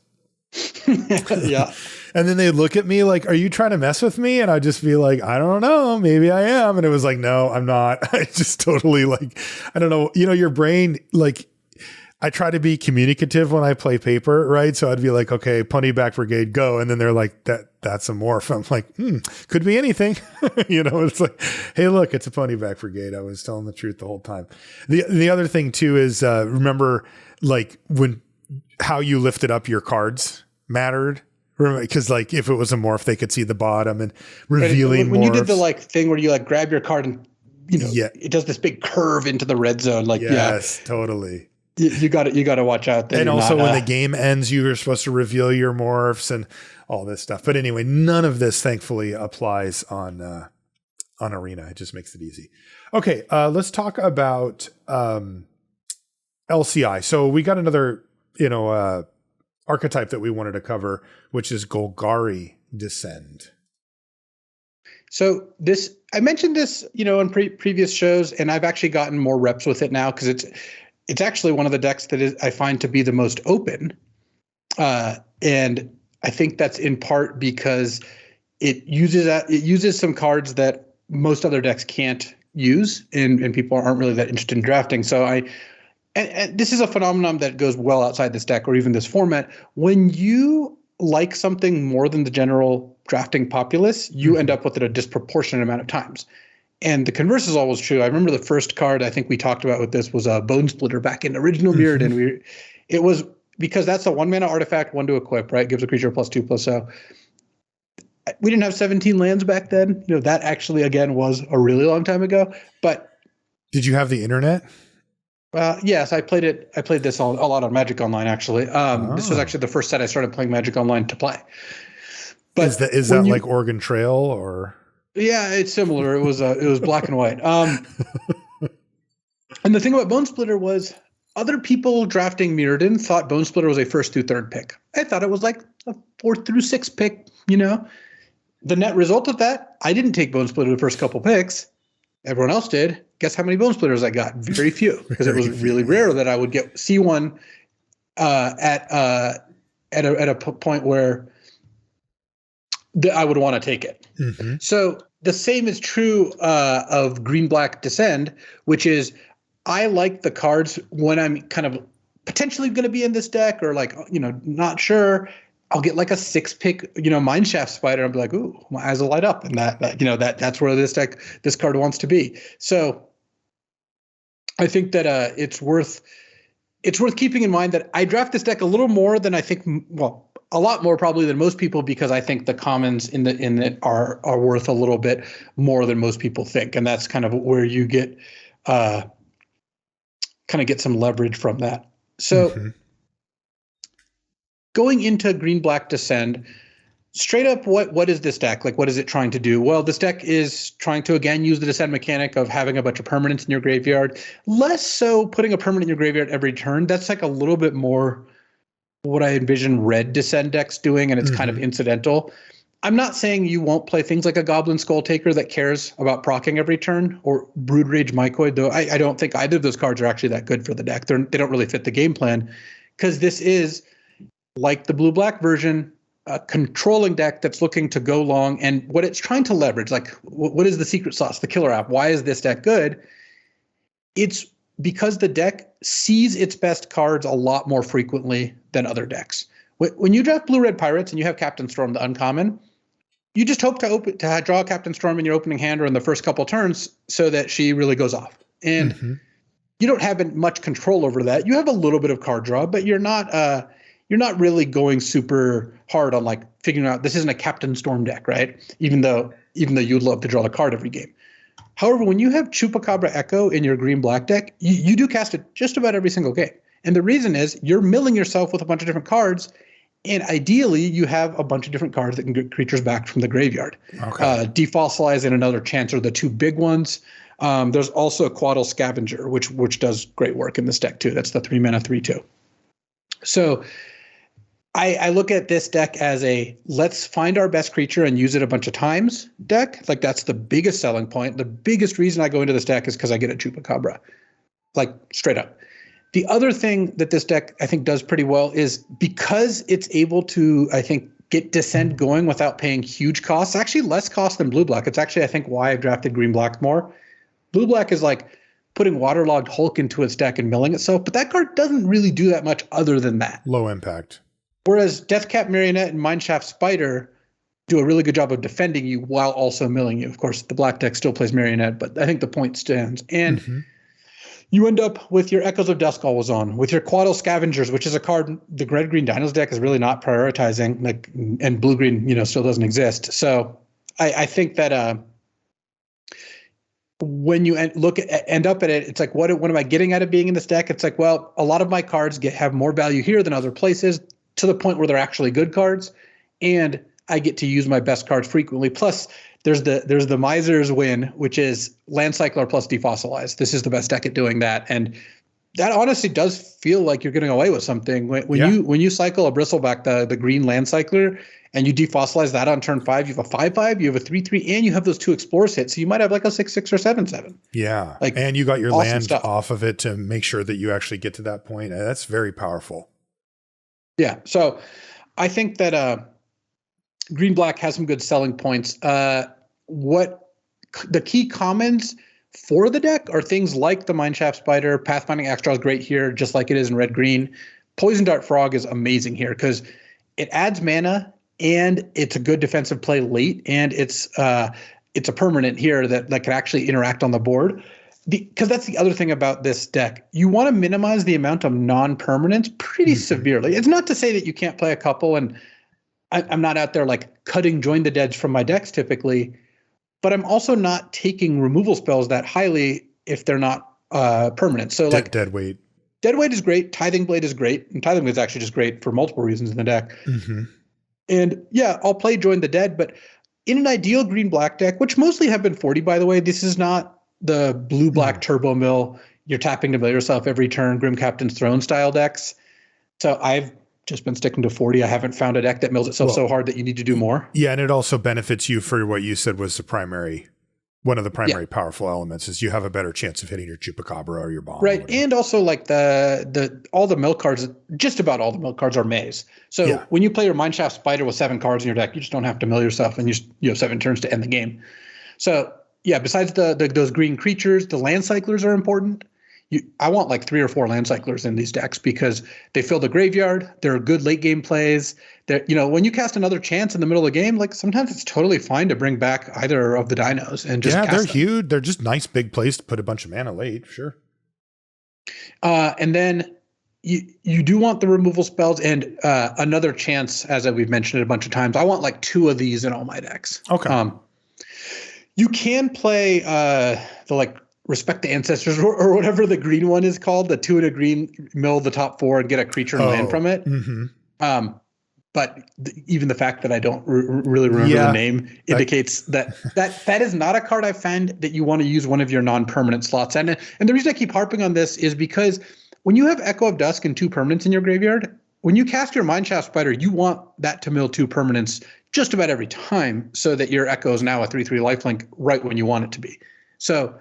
Yeah. And then they'd look at me like, are you trying to mess with me? And I'd just be like, I don't know, maybe I am. And it was like, no, I'm not. I just totally like, I don't know, your brain, like, I try to be communicative when I play paper, right? So I'd be like, okay, Ponyback Brigade, go. And then they're like, that's a morph. I'm like, could be anything. It's like, hey, look, it's a Ponyback Brigade. I was telling the truth the whole time. The other thing too is remember like how you lifted up your cards mattered. Because like if it was a morph, they could see the bottom and revealing. When morphs. You did the like thing where you like grab your card and it does this big curve into the red zone. Like yes, totally. You got to watch out. And also when the game ends, you are supposed to reveal your morphs and all this stuff. But anyway, none of this thankfully applies on Arena. It just makes it easy. Okay, let's talk about LCI. So we got another archetype that we wanted to cover, which is Golgari Descend. So I mentioned this, in previous shows, and I've actually gotten more reps with it now because it's actually one of the decks that I find to be the most open. And I think that's in part because it uses some cards that most other decks can't use, and people aren't really that interested in drafting. So and this is a phenomenon that goes well outside this deck or even this format. When you like something more than the general drafting populace, you end up with it a disproportionate amount of times. And the converse is always true. I remember the first card I think we talked about with this was a Bone Splitter back in original Mirrored, and it was because that's a 1-mana artifact, 1 to equip, right? Gives a creature +2/+0. We didn't have 17 lands back then. That actually again was a really long time ago. But did you have the internet? Yes, I played it. I played this a lot on Magic Online, actually. This was actually the first set I started playing Magic Online to play. But is that like Oregon Trail or? Yeah, it's similar. It was black and white. And the thing about Bone Splitter was other people drafting Mirrodin thought Bone Splitter was a 1st through 3rd pick. I thought it was like a 4th through 6th pick. The net result of that, I didn't take Bone Splitter the first couple picks. Everyone else did. Guess how many Bone Splitters I got? Very few, because it was really rare that I would see one at a point where I would want to take it. Mm-hmm. So the same is true of Green-Black Descend, which is I like the cards when I'm kind of potentially going to be in this deck or like, not sure. I'll get like a 6 pick, Mineshaft Spider. I'll be like, ooh, my eyes will light up. And that's where this card wants to be. So I think that it's worth keeping in mind that I draft this deck a little more than I think, a lot more probably than most people, because I think the commons in it are worth a little bit more than most people think. And that's kind of where you get some leverage from that. So going into Green-Black Descend, straight up, what is this deck? Like, what is it trying to do? Well, this deck is trying to, again, use the Descend mechanic of having a bunch of permanents in your graveyard. Less so putting a permanent in your graveyard every turn. That's like a little bit more what I envision red Descend decks doing, and it's kind of incidental. I'm not saying you won't play things like a Goblin Skull Taker that cares about proccing every turn, or Brood Rage Mycoid, though I don't think either of those cards are actually that good for the deck. They don't really fit the game plan, because this is, like the blue-black version, a controlling deck that's looking to go long, and what it's trying to leverage, like what is the secret sauce, the killer app? Why is this deck good? It's because the deck sees its best cards a lot more frequently than other decks. When you draft Blue-Red Pirates and you have Captain Storm, the uncommon, you just hope to draw Captain Storm in your opening hand or in the first couple turns so that she really goes off. And you don't have much control over that. You have a little bit of card draw, but you're not really going super hard on like figuring out this isn't a Captain Storm deck, right? Even though you'd love to draw the card every game. However, when you have Chupacabra Echo in your green-black deck, you do cast it just about every single game. And the reason is you're milling yourself with a bunch of different cards, and ideally you have a bunch of different cards that can get creatures back from the graveyard. Okay. Defossilize and another chance are the two big ones. There's also a Quaddle Scavenger, which does great work in this deck too. That's the 3-mana 3/2. So I look at this deck as a let's find our best creature and use it a bunch of times deck. Like that's the biggest selling point. The biggest reason I go into this deck is because I get a Chupacabra, like straight up. The other thing that this deck I think does pretty well is because it's able to, I think, get Descend going without paying huge costs, actually less cost than blue-black. It's actually, I think, why I drafted green-black more. Blue-black is like putting Waterlogged Hulk into its deck and milling itself, but that card doesn't really do that much other than that. Low impact. Whereas Deathcap Marionette and Mineshaft Spider do a really good job of defending you while also milling you. Of course, the black deck still plays Marionette, but I think the point stands. And you end up with your Echoes of Dusk always on, with your Quaddle Scavengers, which is a card the red-green Dinos deck is really not prioritizing, like, and blue-green, still doesn't exist. So I think that when you end up at it, it's like, what am I getting out of being in this deck? It's like, well, a lot of my cards have more value here than other places, to the point where they're actually good cards, and I get to use my best cards frequently. Plus, there's the Miser's win, which is Land Cycler plus Defossilize. This is the best deck at doing that, and that honestly does feel like you're getting away with something when you cycle a Bristleback, the green Land Cycler, and you defossilize that on turn 5. You have a 5/5, you have a 3/3, and you have those 2 Explorers hits. So you might have like a 6/6 or 7/7. Yeah, like, and you got your awesome land stuff off of it to make sure that you actually get to that point. That's very powerful. Yeah, so I think that green-black has some good selling points. What the key commons for the deck are things like the Mineshaft Spider, Pathfinding Extra is great here, just like it is in red-green. Poison Dart Frog is amazing here because it adds mana and it's a good defensive play late, and it's a permanent here that can actually interact on the board. Because that's the other thing about this deck. You want to minimize the amount of non-permanents pretty severely. It's not to say that you can't play a couple, and I'm not out there like cutting Join the Deads from my decks typically, but I'm also not taking removal spells that highly if they're not permanent. So like Dead Weight. Dead Weight is great. Tithing Blade is great. And Tithing Blade is actually just great for multiple reasons in the deck. And yeah, I'll play Join the Dead, but in an ideal green-black deck, which mostly have been 40, by the way, this is not the blue-black turbo mill, you're tapping to mill yourself every turn, Grim Captain's Throne style decks. So I've just been sticking to 40. I haven't found a deck that mills itself so hard that you need to do more. Yeah, and it also benefits you for what you said was one of the primary powerful elements is you have a better chance of hitting your Chupacabra or your bomb. Right, and also like all the mill cards, just about all the mill cards are maze. So when you play your Mineshaft Spider with 7 cards in your deck, you just don't have to mill yourself, and you have 7 turns to end the game. So yeah, besides those green creatures, the Land Cyclers are important. I want like 3 or 4 Land Cyclers in these decks because they fill the graveyard. They're good late game plays. They're, when you cast another chance in the middle of the game, like sometimes it's totally fine to bring back either of the dinos and just cast they're them. huge. They're just nice big plays to put a bunch of mana late. Sure. And then you do want the removal spells and another chance, as we've mentioned it a bunch of times. I want like 2 of these in all my decks. Okay. You can play the Respect the Ancestors or whatever the green one is called, the 2 and a green, mill the top 4 and get a creature and land from it. But even the fact that I don't really remember the name indicates that is not a card I find that you want to use one of your non-permanent slots. And the reason I keep harping on this is because when you have Echo of Dusk and 2 permanents in your graveyard, when you cast your Mineshaft Spider, you want that to mill 2 permanents just about every time so that your Echo is now a 3/3 lifelink right when you want it to be. So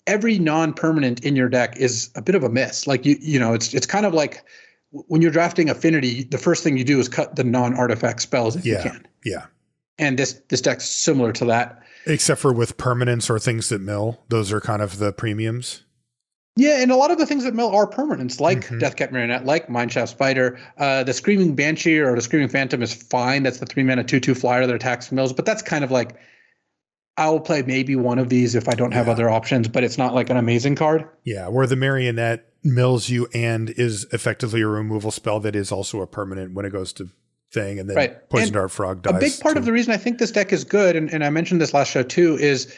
every non-permanent in your deck is a bit of a miss. Like it's kind of like when you're drafting Affinity, the first thing you do is cut the non-artifact spells if you can. Yeah. And this deck's similar to that. Except for with permanents or things that mill. Those are kind of the premiums. Yeah, and a lot of the things that mill are permanents, like Deathcap Marionette, like Mineshaft Spider. The Screaming Banshee or the Screaming Phantom is fine. That's the 3-mana 2/2 flyer that attacks mills. But that's kind of like, I will play maybe one of these if I don't have other options, but it's not like an amazing card. Yeah, where the Marionette mills you and is effectively a removal spell that is also a permanent when it goes to thing, and then Poison Dart Frog dies. A big part of the reason I think this deck is good, and I mentioned this last show too, is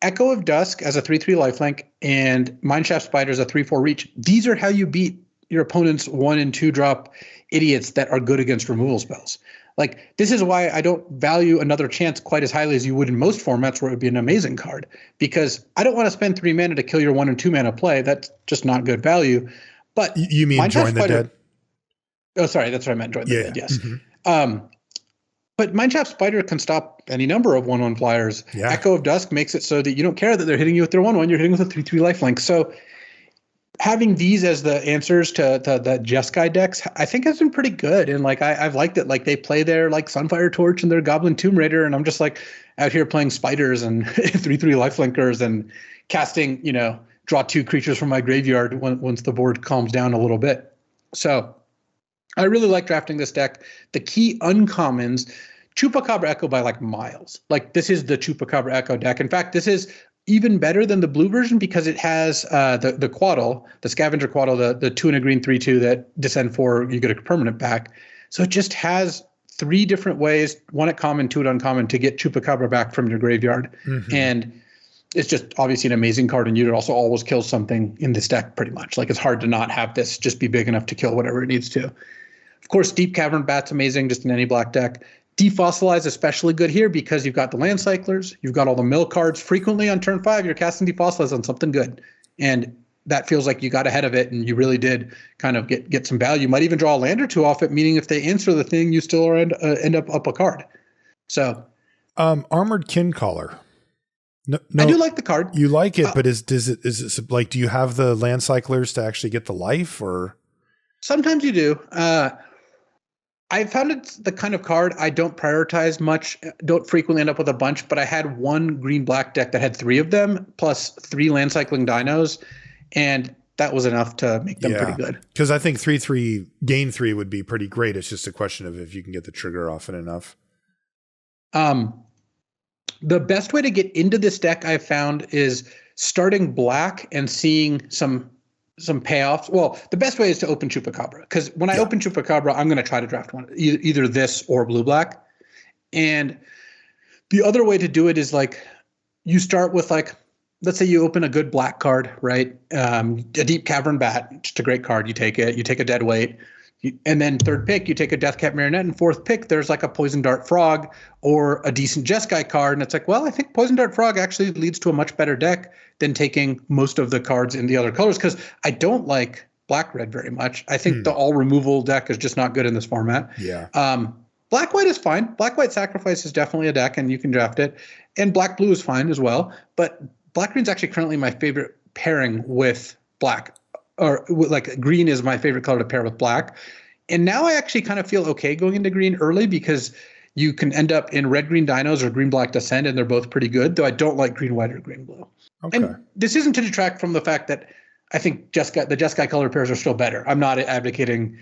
Echo of Dusk as a 3/3 lifelink and Mineshaft Spider as a 3/4 reach. These are how you beat your opponent's 1 and 2 drop idiots that are good against removal spells. Like, this is why I don't value another chance quite as highly as you would in most formats where it would be an amazing card, because I don't want to spend 3 mana to kill your 1 and 2 mana play. That's just not good value. But you mean Join the Dead? Oh, sorry, that's what I meant. Join the bid, yes. Mm-hmm. But Mineshaft Spider can stop any number of 1/1 flyers. Yeah. Echo of Dusk makes it so that you don't care that they're hitting you with their 1/1, you're hitting with a 3/3 lifelink. So having these as the answers to the Jeskai decks, I think has been pretty good. And like I've liked it. Like they play their like Sunfire Torch and their Goblin Tomb Raider, and I'm just like out here playing spiders and 3/3 lifelinkers and casting, draw 2 creatures from my graveyard once the board calms down a little bit. So I really like drafting this deck. The key uncommons, Chupacabra Echo by like miles. Like this is the Chupacabra Echo deck. In fact, this is even better than the blue version because it has the Quaddle, the Scavenger Quaddle, the 2 and a green 3/2 that descend 4, you get a permanent back. So it just has 3 different ways, 1 at common, 2 at uncommon, to get Chupacabra back from your graveyard. Mm-hmm. And it's just obviously an amazing card, and you also always kills something in this deck pretty much. Like it's hard to not have this just be big enough to kill whatever it needs to. Of course, Deep Cavern Bat's amazing just in any black deck. Defossilize especially good here because you've got the land cyclers, you've got all the mill cards. Frequently on turn 5, you're casting Defossilize on something good. And that feels like you got ahead of it and you really did kind of get some value. You might even draw a land or 2 off it, meaning if they answer the thing, you still end up a card. So Armored Kincaller. No, I do like the card. You like it, but is it like, do you have the land cyclers to actually get the life, or? Sometimes you do. I found it's the kind of card I don't prioritize much, don't frequently end up with a bunch, but I had one green-black deck that had 3 of them, plus 3 land cycling dinos, and that was enough to make them pretty good. Because I think 3/3, gain 3 would be pretty great. It's just a question of if you can get the trigger often enough. The best way to get into this deck I've found is starting black and seeing some payoffs. Well, the best way is to open Chupacabra, because when I open Chupacabra, I'm going to try to draft one, either this or blue-black. And the other way to do it is like you start with like, let's say you open a good black card, right? A Deep Cavern Bat, just a great card. You take it, you take a dead weight. And then 3rd pick, you take a Deathcap Marionette, and 4th pick, there's like a Poison Dart Frog or a decent Jeskai card. And it's like, well, I think Poison Dart Frog actually leads to a much better deck than taking most of the cards in the other colors, because I don't like black-red very much. I think the all-removal deck is just not good in this format. Yeah. Black-white is fine. Black-white Sacrifice is definitely a deck, and you can draft it. And black-blue is fine as well. But black-green is actually currently my favorite pairing with black. Or like green is my favorite color to pair with black. And now I actually kind of feel okay going into green early because you can end up in red-green dinos or green-black Descend, and they're both pretty good, though I don't like green-white or green-blue. Okay. And this isn't to detract from the fact that I think the Jeskai color pairs are still better. I'm not advocating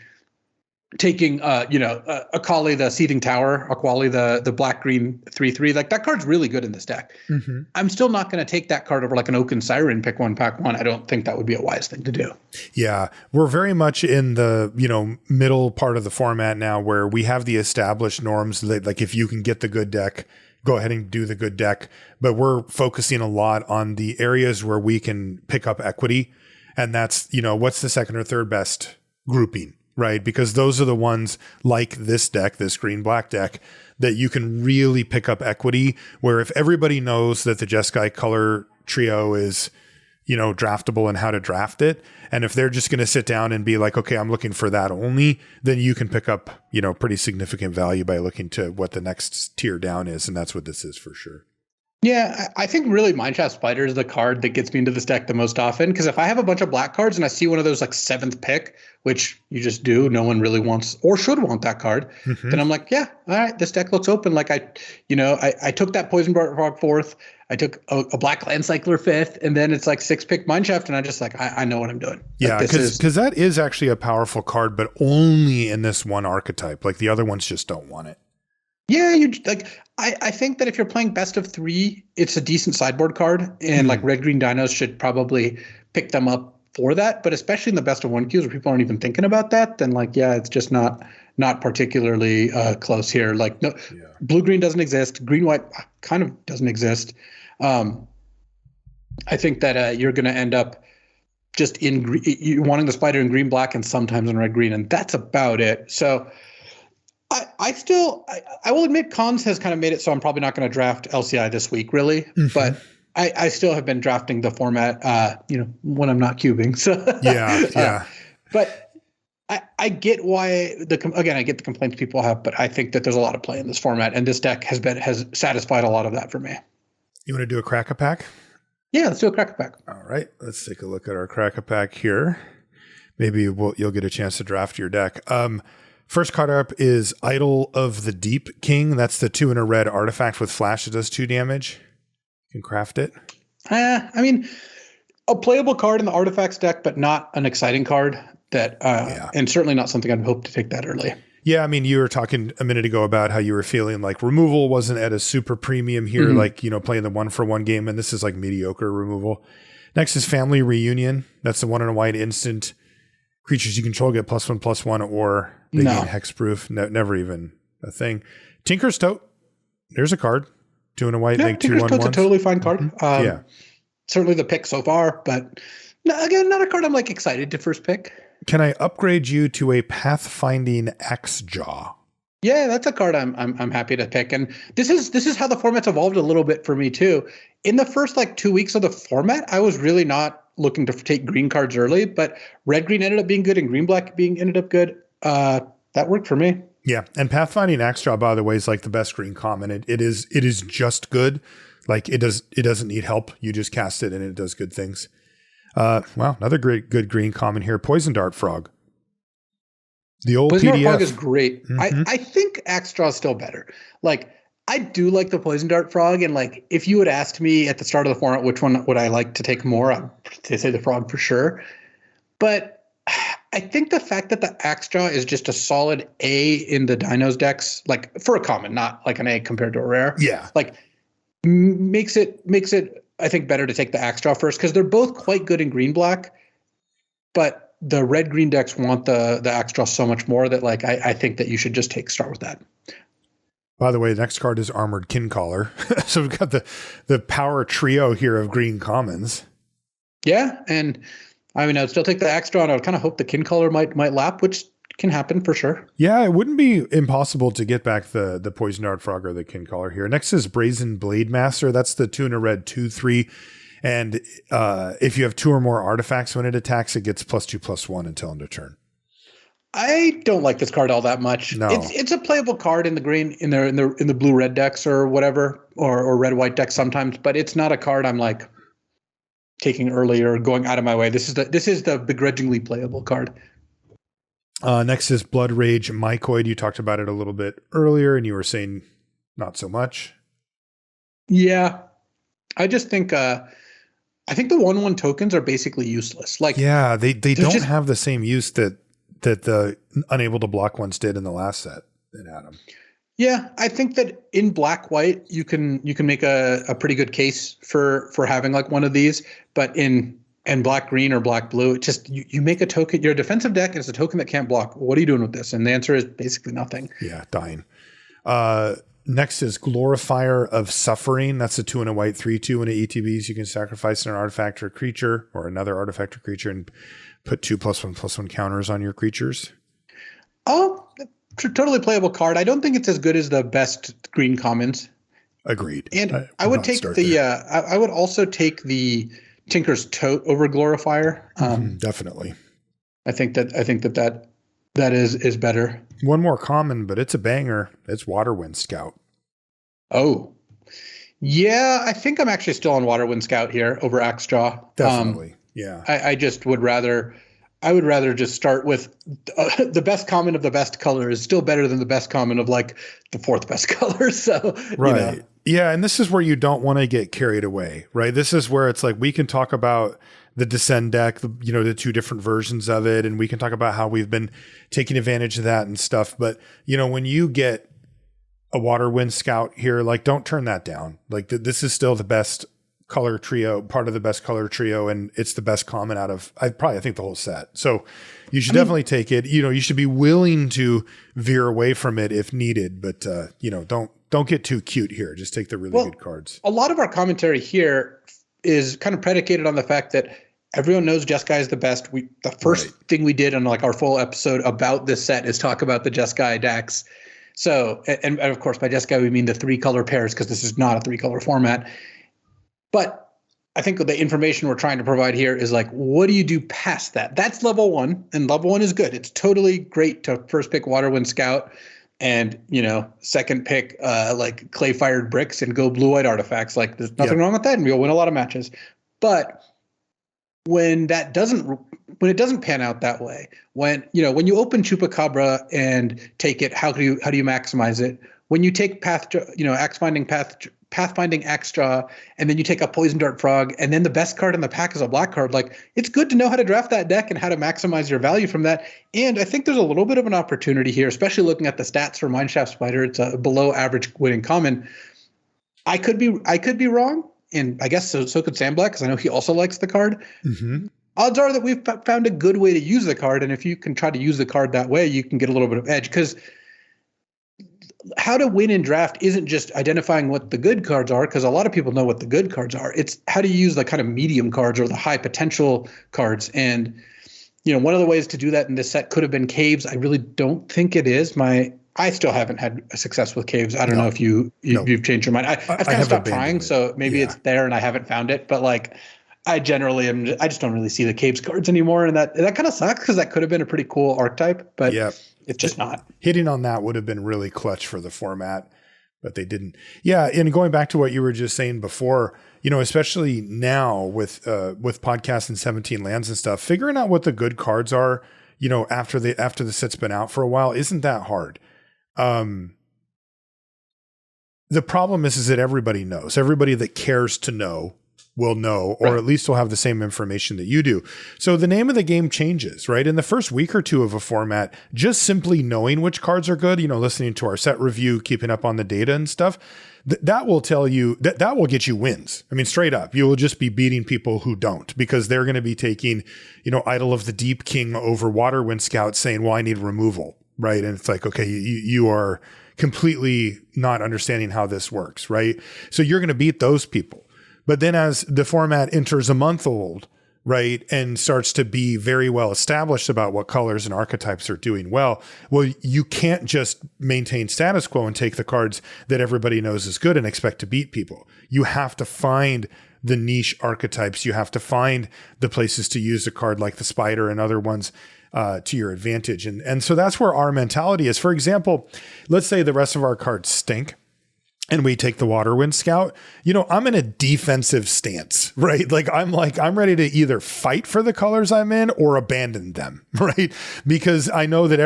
taking Akali the Seething Tower, Aquali the black-green 3/3. Like that card's really good in this deck. Mm-hmm. I'm still not going to take that card over like an Oaken Siren pick 1 pack 1. I don't think that would be a wise thing to do. Yeah, we're very much in the middle part of the format now, where we have the established norms that, like, if you can get the good deck, go ahead and do the good deck. But we're focusing a lot on the areas where we can pick up equity, and that's what's the 2nd or 3rd best grouping. Right, because those are the ones like this deck, this green-black deck, that you can really pick up equity, where if everybody knows that the Jeskai color trio is, draftable and how to draft it, and if they're just going to sit down and be like, okay, I'm looking for that only, then you can pick up, pretty significant value by looking to what the next tier down is, and that's what this is for sure. Yeah, I think really Mineshaft Spider is the card that gets me into this deck the most often, because if I have a bunch of black cards and I see one of those like 7th pick, which you just do, no one really wants or should want that card, then I'm like, yeah, all right, this deck looks open. Like I took that Poison Dart Frog 4th, I took a Black Land Cycler 5th, and then it's like 6-pick Mineshaft, and I just like, I know what I'm doing. Yeah, because that is actually a powerful card, but only in this one archetype. Like the other ones just don't want it. Yeah, I think that if you're playing best of 3, it's a decent sideboard card, and like red-green dinos should probably pick them up for that. But especially in the best of 1 queues where people aren't even thinking about that, then like, yeah, it's just not particularly close here. Like blue-green doesn't exist. Green-white kind of doesn't exist. I think that you're going to end up just wanting the spider in green-black and sometimes in red-green, and that's about it. So I will admit Khans has kind of made it so I'm probably not going to draft LCI this week, really. But I still have been drafting the format, when I'm not cubing. So yeah. But I get why I get the complaints people have, but I think that there's a lot of play in this format, and this deck has satisfied a lot of that for me. You want to do a Crack-a-Pack? Yeah, let's do a Crack-a-Pack. All right, let's take a look at our Crack-a-Pack here. Maybe you'll get a chance to draft your deck. First card up is Idol of the Deep King. That's the 2 and a red artifact with flash. It does 2 damage. You can craft it. I mean, a playable card in the artifacts deck, but not an exciting card and certainly not something I'd hope to take that early. Yeah, I mean, you were talking a minute ago about how you were feeling like removal wasn't at a super premium here, like, playing the 1-for-1 game, and this is like mediocre removal. Next is Family Reunion. That's the 1 and a white instant. Creatures you control get +1/+1, or they gain hexproof. Never even a thing. Tinker's Tote. There's a card. 2 and a white, make 2/1/1. Tinker's Tote's a totally fine card. Certainly the pick so far, but again, not a card I'm like excited to first pick. Can I upgrade you to a Pathfinding Axejaw? Yeah, that's a card I'm happy to pick, and this is how the format's evolved a little bit for me too. In the first 2 weeks of the format, I was really not looking to take green cards early, but red green ended up being good and green black ended up good. That worked for me. Yeah, and Pathfinding Axejaw, by the way, is like the best green common. It is just good. Like it doesn't need help. You just cast it and it does good things. Wow, another good green common here. Poison Dart Frog. The old Poison PDF. Dart Frog is great. I think Axejaw is still better. I do like the Poison Dart Frog, and if you had asked me at the start of the format which one would I like to take more, I'd say the Frog for sure. But I think the fact that the Axejaw is just a solid A in the Dinos decks, for a common, not an A compared to a rare. Yeah. Makes it I think better to take the Axejaw first, because they're both quite good in green black, but the red green decks want the Axejaw so much more that I think that you should just start with that. By the way, the next card is Armored Kincaller. So we've got the power trio here of green commons. Yeah, and I mean, I'd still take the Axejaw, and I would kind of hope the Kincaller might lap, which can happen for sure. Yeah, it wouldn't be impossible to get back the Poison Dart Frog or the Kincaller here. Next is Brazen Blade Master. That's the 2 and a red 2/3. And if you have 2 or more artifacts when it attacks, it gets +2/+1 until end of turn. I don't like this card all that much. No. It's a playable card in the green, in the blue red decks or whatever, or red white decks sometimes, but it's not a card I'm taking early or going out of my way. This is the begrudgingly playable card. Next is Blood Rage Mycoid. You talked about it a little bit earlier, and you were saying not so much. Yeah, I just think I think the 1/1 tokens are basically useless. They don't have the same use that the unable to block ones did in the last set in Adam. Yeah, I think that in black white you can make a pretty good case for having one of these, but in black green or black blue, it just you make a token. Your defensive deck is a token that can't block. What are you doing with this? And the answer is basically nothing. Yeah, dying. Next is Glorifier of Suffering. That's a 2 and a white 3/2 and ETBs. You can sacrifice an artifact or creature or another artifact or creature and put 2 +1/+1 counters on your creatures. Oh, totally playable card. I don't think it's as good as the best green commons. Agreed. And I would take I would also take the Tinker's Tote over Glorifier. Definitely. I think that is better. One more common, but it's a banger. It's Waterwind Scout. Oh, yeah. I think I'm actually still on Waterwind Scout here over Axejaw. Definitely. Yeah. I just would rather. I would rather just start with the best common of the best color is still better than the best common of the 4th best color. So right. Yeah, and this is where you don't want to get carried away, right? This is where it's we can talk about the Descend deck, the 2 different versions of it, and we can talk about how we've been taking advantage of that and stuff. But, when you get a Waterwind Scout here, don't turn that down. This is still the best color trio, part of the best color trio, and it's the best common out of, I think, the whole set. So you should definitely take it. You should be willing to veer away from it if needed, but, don't get too cute here. Just take the really good cards. A lot of our commentary here is kind of predicated on the fact that everyone knows Jeskai is the best. The first thing we did on our full episode about this set is talk about the Jeskai decks. So, and of course by Jeskai we mean the 3 color pairs, because this is not a 3 color format. But I think the information we're trying to provide here is like, what do you do past that? That's level 1, and level 1 is good. It's totally great to first pick Waterwind Scout and, second pick like clay fired bricks and go blue-white artifacts. Like, there's nothing wrong with that, and you'll win a lot of matches. But when it doesn't pan out that way, when you open Chupacabra and take it, how do you maximize it? When you take Pathfinding Extra, and then you take a Poison Dart Frog, and then the best card in the pack is a black card. Like, it's good to know how to draft that deck and how to maximize your value from that. And I think there's a little bit of an opportunity here, especially looking at the stats for Mineshaft Spider. It's a below average winning common. I could be wrong, and I guess so could Sam Black, because I know he also likes the card. Mm-hmm. Odds are that we've found a good way to use the card, and if you can try to use the card that way, you can get a little bit of edge, because how to win in draft isn't just identifying what the good cards are, because a lot of people know what the good cards are. It's how do you use the kind of medium cards or the high potential cards. And, one of the ways to do that in this set could have been Caves. I really don't think it is. I still haven't had a success with Caves. I don't know if you've changed your mind. I've kind of stopped trying, so maybe it's there and I haven't found it. But like, I just don't really see the Caves cards anymore. And that kind of sucks, because that could have been a pretty cool archetype, but it's just not. Hitting on that would have been really clutch for the format, but they didn't. Yeah. And going back to what you were just saying before, especially now with podcasts and 17 lands and stuff, figuring out what the good cards are, after the set's been out for a while, isn't that hard. The problem is that everybody knows. Everybody that cares to know will know, or at least will have the same information that you do. So the name of the game changes, right? In the first week or two of a format, just simply knowing which cards are good, listening to our set review, keeping up on the data and stuff, that will tell you that will get you wins. I mean, straight up, you will just be beating people who don't, because they're going to be taking, Idol of the Deep King over Waterwind Scout, saying, well, I need removal, right? And it's like, okay, you are completely not understanding how this works, right? So you're going to beat those people. But then as the format enters a month old, right, and starts to be very well established about what colors and archetypes are doing well, you can't just maintain status quo and take the cards that everybody knows is good and expect to beat people. You have to find the niche archetypes. You have to find the places to use a card like the Spider and other ones to your advantage. And so that's where our mentality is. For example, let's say the rest of our cards stink, and we take the Waterwind Scout, I'm in a defensive stance, right? I'm ready to either fight for the colors I'm in or abandon them, right? Because I know that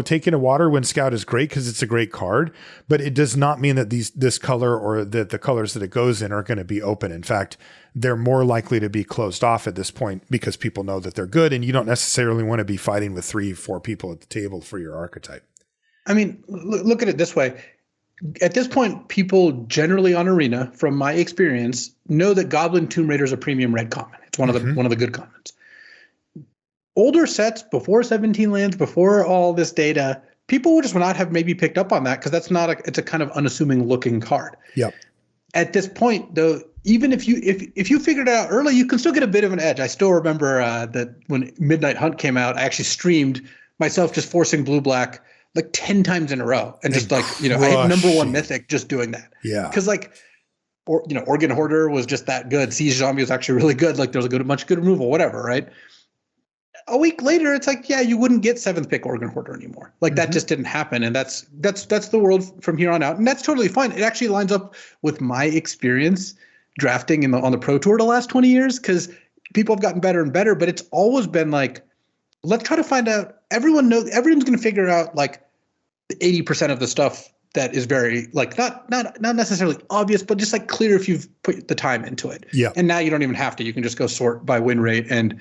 taking a Waterwind Scout is great because it's a great card, but it does not mean that this color or that the colors that it goes in are going to be open. In fact, they're more likely to be closed off at this point because people know that they're good, and you don't necessarily want to be fighting with 3-4 people at the table for your archetype. I mean, look at it this way. At this point, people generally on Arena, from my experience, know that Goblin Tomb Raider is a premium red common. It's one of the good commons. Older sets, before 17 lands, before all this data, people would just not have maybe picked up on that, because it's a kind of unassuming looking card. Yep. At this point, though, even if you figured it out early, you can still get a bit of an edge. I still remember that when Midnight Hunt came out, I actually streamed myself just forcing blue-black like 10 times in a row, and just I had number 1 mythic just doing that. Yeah. Because Organ Hoarder was just that good. Siege Zombie was actually really good. Like, there was much good removal, whatever, right? A week later, it's like, yeah, you wouldn't get 7th pick Organ Hoarder anymore. Like, that just didn't happen. And that's the world from here on out. And that's totally fine. It actually lines up with my experience drafting on the Pro Tour the last 20 years, because people have gotten better and better, but it's always been like, let's try to find out. Everyone's going to figure out like 80% of the stuff that is very not necessarily obvious, but just like clear if you've put the time into it. Yeah. And now you don't even have to. You can just go sort by win rate. And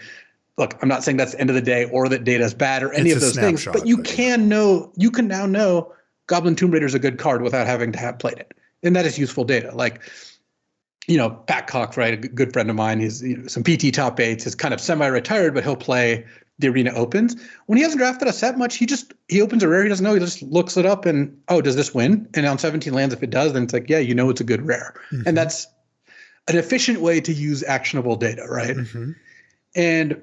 look, I'm not saying that's the end of the day or that data is bad or any of those things, but you can now know Goblin Tomb Raider is a good card without having to have played it. And that is useful data. Like, Pat Cox, right? A good friend of mine. He's some PT top 8s. He's kind of semi-retired, but he'll play the Arena Opens. When he hasn't drafted a set much, he opens a rare. He doesn't know. He just looks it up and, does this win? And on 17 lands, if it does, then it's like, yeah, it's a good rare. Mm-hmm. And that's an efficient way to use actionable data, right? Mm-hmm. And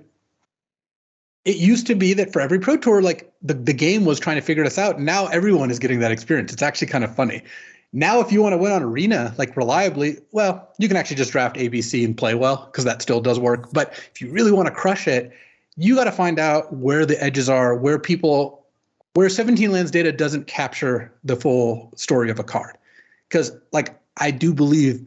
it used to be that for every Pro Tour, like the game was trying to figure this out. And now everyone is getting that experience. It's actually kind of funny. Now, if you want to win on Arena, like reliably, well, you can actually just draft ABC and play well, because that still does work. But if you really want to crush it, you got to find out where the edges are, where 17 lands data doesn't capture the full story of a card. Because like, I do believe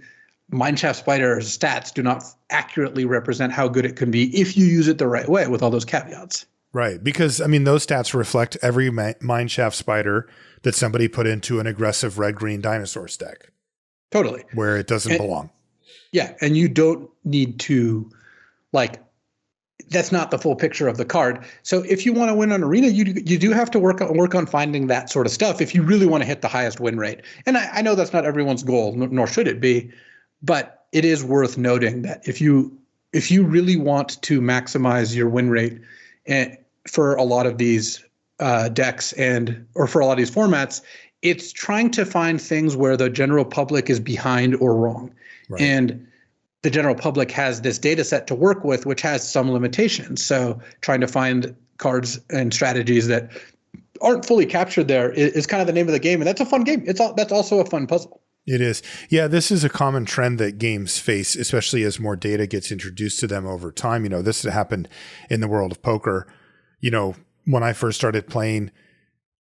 Mineshaft Spider's stats do not accurately represent how good it can be if you use it the right way, with all those caveats. Right. Because, I mean, those stats reflect every Mineshaft Spider that somebody put into an aggressive red-green dinosaur deck. Totally. Where it doesn't belong. Yeah. And you don't need to, like, that's not the full picture of the card. So if you want to win on Arena, you do have to work on finding that sort of stuff if you really want to hit the highest win rate. And I know that's not everyone's goal, nor should it be, but it is worth noting that if you really want to maximize your win rate for a lot of these decks or for a lot of these formats, it's trying to find things where the general public is behind or wrong. Right. And the general public has this data set to work with, which has some limitations. So trying to find cards and strategies that aren't fully captured there is kind of the name of the game. And that's a fun game. That's also a fun puzzle. It is. Yeah, this is a common trend that games face, especially as more data gets introduced to them over time. You know, this happened in the world of poker. You know, when I first started playing,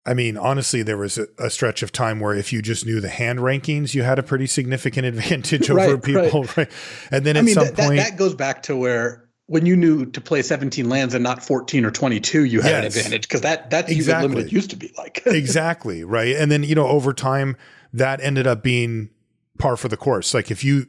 I mean, honestly, there was a stretch of time where if you just knew the hand rankings, you had a pretty significant advantage over people. Right. And then point that goes back to where when you knew to play 17 lands and not 14 or 22, you had an advantage, because that's exactly even limited used to be like. Exactly. Right. And then, you know, over time that ended up being par for the course. Like if you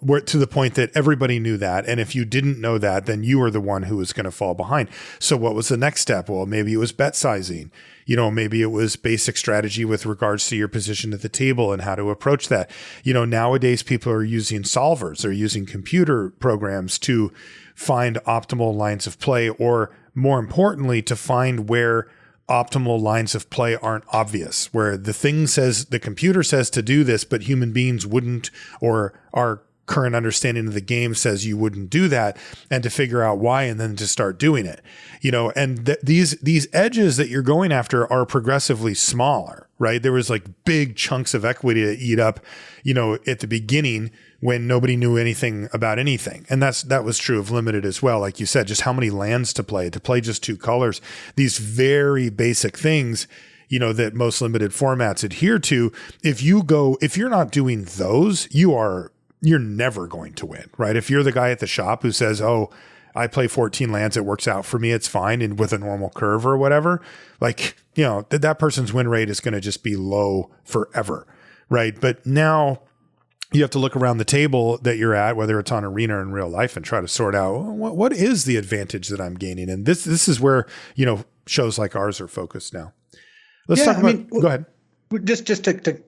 we're to the point that everybody knew that. And if you didn't know that, then you were the one who was going to fall behind. So what was the next step? Well, maybe it was bet sizing. You know, maybe it was basic strategy with regards to your position at the table and how to approach that. You know, nowadays people are using solvers. They're using computer programs to find optimal lines of play, or more importantly, to find where optimal lines of play aren't obvious, where the computer says to do this, but human beings wouldn't, or our current understanding of the game says you wouldn't do that, and to figure out why, and then to start doing it. You know, and these edges that you're going after are progressively smaller, right? There was like big chunks of equity to eat up, you know, at the beginning when nobody knew anything about anything. And that was true of limited as well. Like you said, just how many lands to play just 2 colors, these very basic things, you know, that most limited formats adhere to. If you're not doing those, you're never going to win, right? If you're the guy at the shop who says, oh, I play 14 lands, it works out for me, it's fine, and with a normal curve or whatever, like, you know, that person's win rate is going to just be low forever, right? But now you have to look around the table that you're at, whether it's on Arena or in real life, and try to sort out what is the advantage that I'm gaining. And this is where, you know, shows like ours are focused now. Let's talk about, go ahead. Just to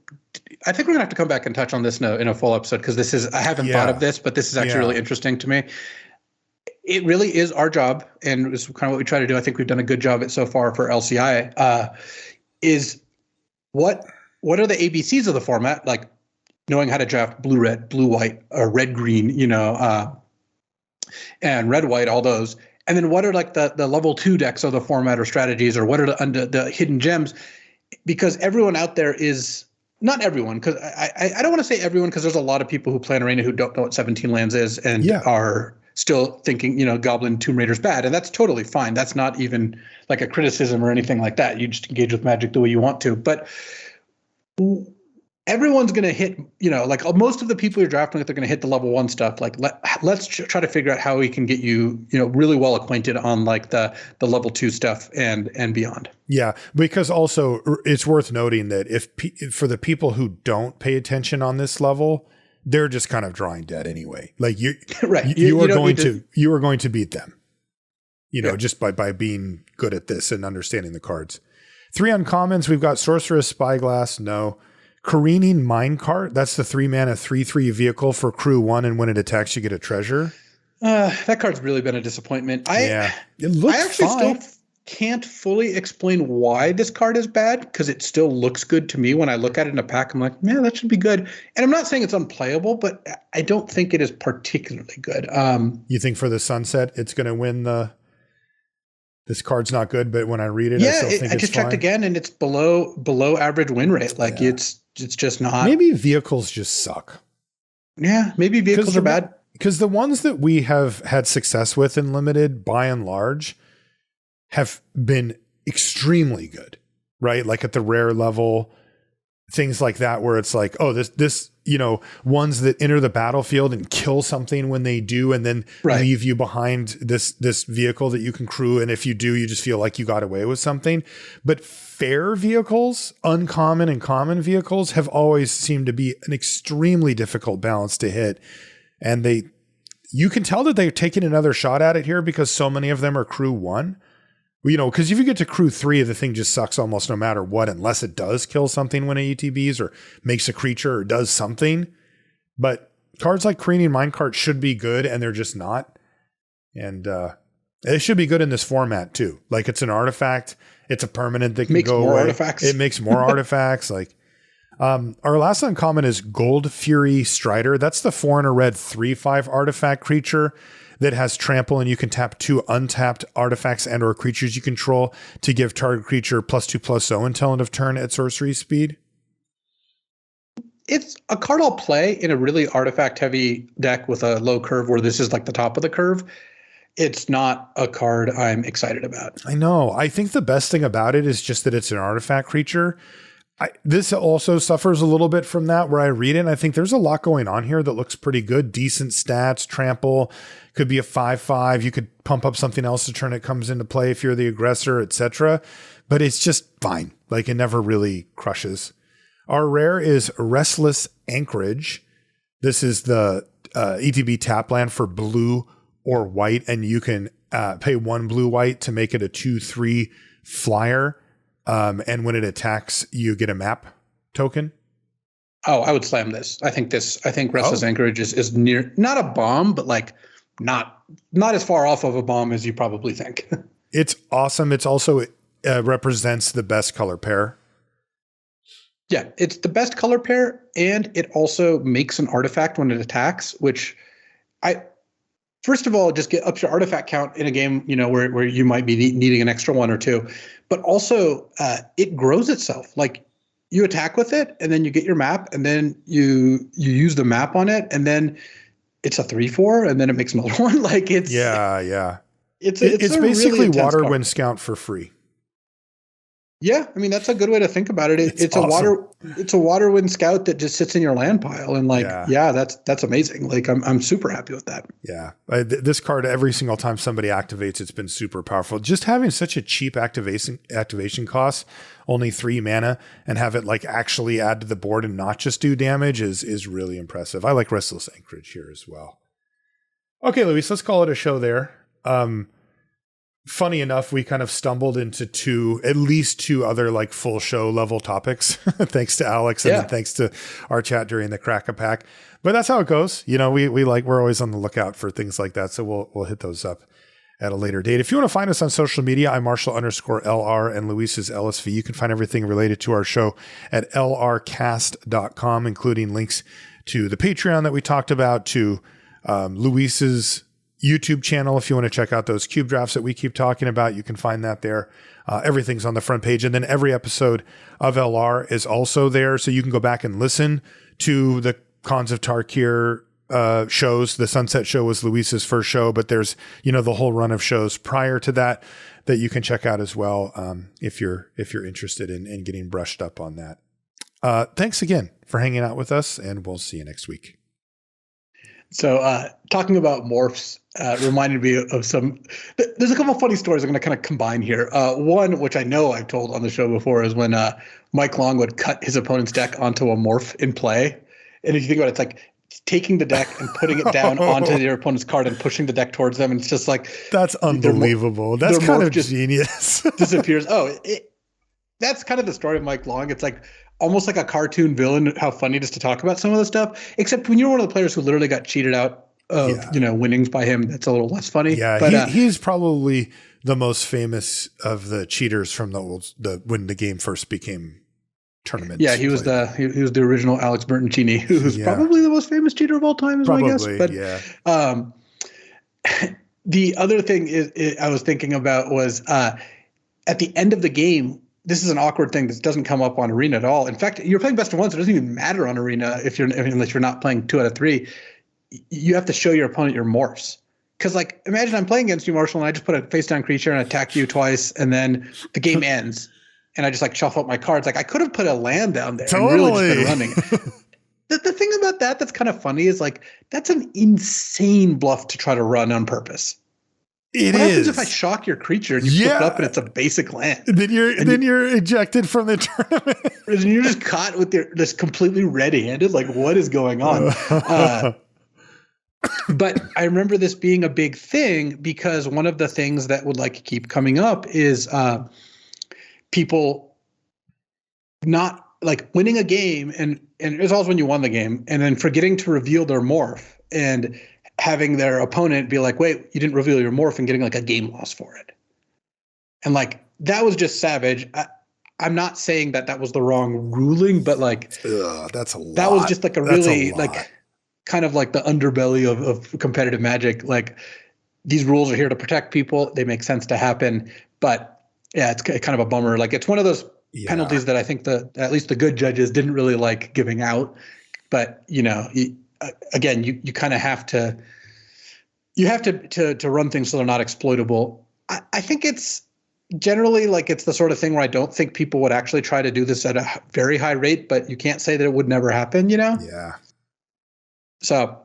I think we're gonna have to come back and touch on this in a full episode, because I haven't thought of this, but this is actually really interesting to me. It really is our job, and it's kind of what we try to do. I think we've done a good job at so far for LCI. Is what are the ABCs of the format? Like knowing how to draft blue-red, blue-white, or red-green, you know, and red-white, all those. And then what are like the level 2 decks of the format or strategies, or what are the hidden gems? Because everyone out there is not everyone, because I don't want to say everyone, because there's a lot of people who play in Arena who don't know what 17 lands is and are still thinking, you know, Goblin Tomb Raider's bad. And that's totally fine. That's not even like a criticism or anything like that. You just engage with Magic the way you want to. But everyone's going to hit, you know, like most of the people you're drafting with, they're going to hit the level 1 stuff. Like let's try to figure out how we can get you, you know, really well acquainted on like the level 2 stuff and beyond. Yeah, because also it's worth noting that for the people who don't pay attention on this level, they're just kind of drawing dead anyway. Like you are going to beat them, you know, just by being good at this and understanding the cards. 3 uncommons. We've got Sorceress, Spyglass. No. Careening Minecart, that's the 3-mana 3/3 vehicle for crew 1, and when it attacks you get a treasure. That card's really been a disappointment. It looks I actually fine. Still can't fully explain why this card is bad, because it still looks good to me when I look at it in a pack. I'm like, yeah, that should be good. And I'm not saying it's unplayable, but I don't think it is particularly good. You think for the sunset it's going to win the this card's not good, but when I read it, I still think it's fine. I just checked again, and it's below average win rate. Like it's just not. Maybe vehicles just suck. Yeah, maybe vehicles are bad. Because the ones that we have had success with in limited, by and large, have been extremely good, right? Like at the rare level, things like that, where it's like, oh, this, ones that enter the battlefield and kill something when they do, and then leave you behind this vehicle that you can crew. And if you do, you just feel like you got away with something. But fair vehicles, uncommon and common vehicles, have always seemed to be an extremely difficult balance to hit. And you can tell that they're taking another shot at it here because so many of them are crew 1. Because if you get to crew 3, the thing just sucks almost no matter what, unless it does kill something when it ETBs or makes a creature or does something. But cards like Careening Minecart should be good, and they're just not. And it should be good in this format too. Like, it's an artifact. It's a permanent that can go away. Artifacts. It makes more artifacts. Like, our last uncommon is Gold Fury Strider. That's the 4 and a red 3/5 artifact creature that has trample, and you can tap 2 untapped artifacts and or creatures you control to give target creature +2/+0 until end of turn at sorcery speed. It's a card I'll play in a really artifact heavy deck with a low curve where this is like the top of the curve. It's not a card I'm excited about. I know. I think the best thing about it is just that it's an artifact creature. This also suffers a little bit from that, where I read it and I think there's a lot going on here that looks pretty good. Decent stats, trample, could be a 5/5. You could pump up something else to turn it comes into play if you're the aggressor, etc. But it's just fine. Like, it never really crushes. Our rare is Restless Anchorage. This is the ETB tap land for blue or white, and you can pay 1 blue-white to make it a 2/3 flyer. And when it attacks, you get a map token. Oh, I would slam this. I think Restless Anchorage is near, not a bomb, but like not as far off of a bomb as you probably think. It's awesome. It's also represents the best color pair. Yeah, it's the best color pair, and it also makes an artifact when it attacks, which first of all, just get up your artifact count in a game, where you might be needing an extra 1 or 2, but also it grows itself. Like, you attack with it, and then you get your map, and then you use the map on it, and then it's a 3/4, and then it makes another one. Like, it's It's basically really Water card. Wind Scout for free. Yeah, I mean, that's a good way to think about it. It's awesome. a water wind scout that just sits in your land pile, and that's amazing. Like, I'm super happy with that. Yeah, this card, every single time somebody activates, it's been super powerful. Just having such a cheap activation cost, only 3 mana, and have it like actually add to the board and not just do damage is really impressive. I like Restless Anchorage here as well. Okay, Luis, let's call it a show there. Funny enough, we kind of stumbled into at least 2 other like full show level topics, thanks to Alex and thanks to our chat during the Crack-a-Pack. But that's how it goes. We're always on the lookout for things like that. So we'll hit those up at a later date. If you want to find us on social media, I'm Marshall_LR and Luis is LSV. You can find everything related to our show at lrcast.com, including links to the Patreon that we talked about, to Luis's YouTube channel. If you want to check out those cube drafts that we keep talking about, you can find that there. Everything's on the front page. And then every episode of LR is also there. So you can go back and listen to the Khans of Tarkir shows. The Sunset Show was Luis's first show, but there's, the whole run of shows prior to that you can check out as well. If you're interested in getting brushed up on that. Thanks again for hanging out with us, and we'll see you next week. So talking about morphs reminded me of there's a couple of funny stories I'm going to kind of combine here. One, which I know I've told on the show before, is when Mike Long would cut his opponent's deck onto a morph in play. And if you think about it, it's like taking the deck and putting it down onto your opponent's card and pushing the deck towards them. And it's just like, that's unbelievable. That's kind of genius. Disappears. That's kind of the story of Mike Long. It's like almost like a cartoon villain, how funny it is to talk about some of the stuff, except when you're one of the players who literally got cheated out of, winnings by him, that's a little less funny. Yeah. But he's probably the most famous of the cheaters from when the game first became tournament. Yeah. He was the original Alex Bertoncini, who's probably the most famous cheater of all time, is my guess. But, The other thing I was thinking about was at the end of the game. This is an awkward thing that doesn't come up on Arena at all. In fact, you're playing best of ones. It doesn't even matter on Arena unless you're not playing 2 out of 3. You have to show your opponent your morphs. Because, like, imagine I'm playing against you, Marshall, and I just put a face-down creature and attack you twice, and then the game ends, and I just, like, shuffle up my cards. Like, I could have put a land down there and really just been running. The thing about that's kind of funny is, like, that's an insane bluff to try to run on purpose. What happens if I shock your creature and you flip it up and it's a basic land? Then you're ejected from the tournament. And you're just caught with this completely red-handed. Like, what is going on? But I remember this being a big thing because one of the things that would like keep coming up is people not like winning a game and it's always when you won the game and then forgetting to reveal their morph and having their opponent be like, wait, you didn't reveal your morph and getting like a game loss for it. And like, that was just savage. I'm not saying that was the wrong ruling, but like, that's a lot. That was just like a really like kind of like the underbelly of competitive Magic. Like these rules are here to protect people. They make sense to happen, but yeah, it's kind of a bummer. Like it's one of those penalties that I think at least the good judges didn't really like giving out, but you know, again, you kind of have to run things so they're not exploitable. I think it's generally like it's the sort of thing where I don't think people would actually try to do this at a very high rate, but you can't say that it would never happen, you know? Yeah. So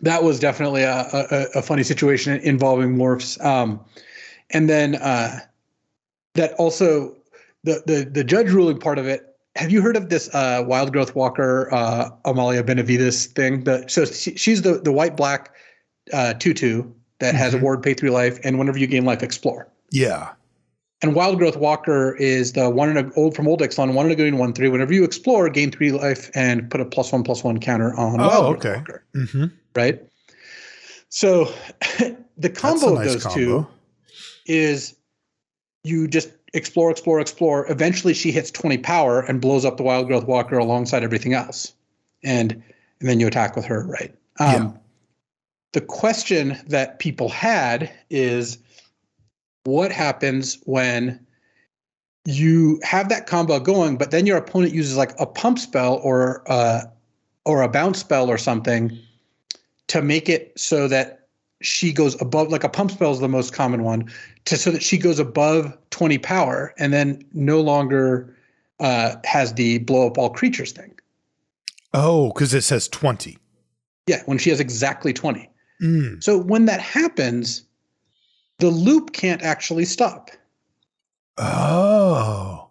that was definitely a funny situation involving morphs. And then that also the judge ruling part of it. Have you heard of this Wild Growth Walker Amalia Benavides thing? So she's the white-black 2/2 that has a ward, pay 3 life, and whenever you gain life, explore. Yeah. And Wild Growth Walker is the from Old Exxon, 1 and a green 1/3. Whenever you explore, gain 3 life and put a +1/+1 counter on Wild Growth Walker. Mm-hmm. Right? So the combo of those two is you just explore. Eventually she hits 20 power and blows up the Wild Growth Walker alongside everything else. And then you attack with her, right? The question that people had is what happens when you have that combo going, but then your opponent uses like a pump spell or a bounce spell or something to make it so that she goes above, like a pump spell is the most common one, so that she goes above 20 power and then no longer has the blow up all creatures thing. Oh, because it says 20. Yeah, when she has exactly 20. So when that happens, the loop can't actually stop. Oh.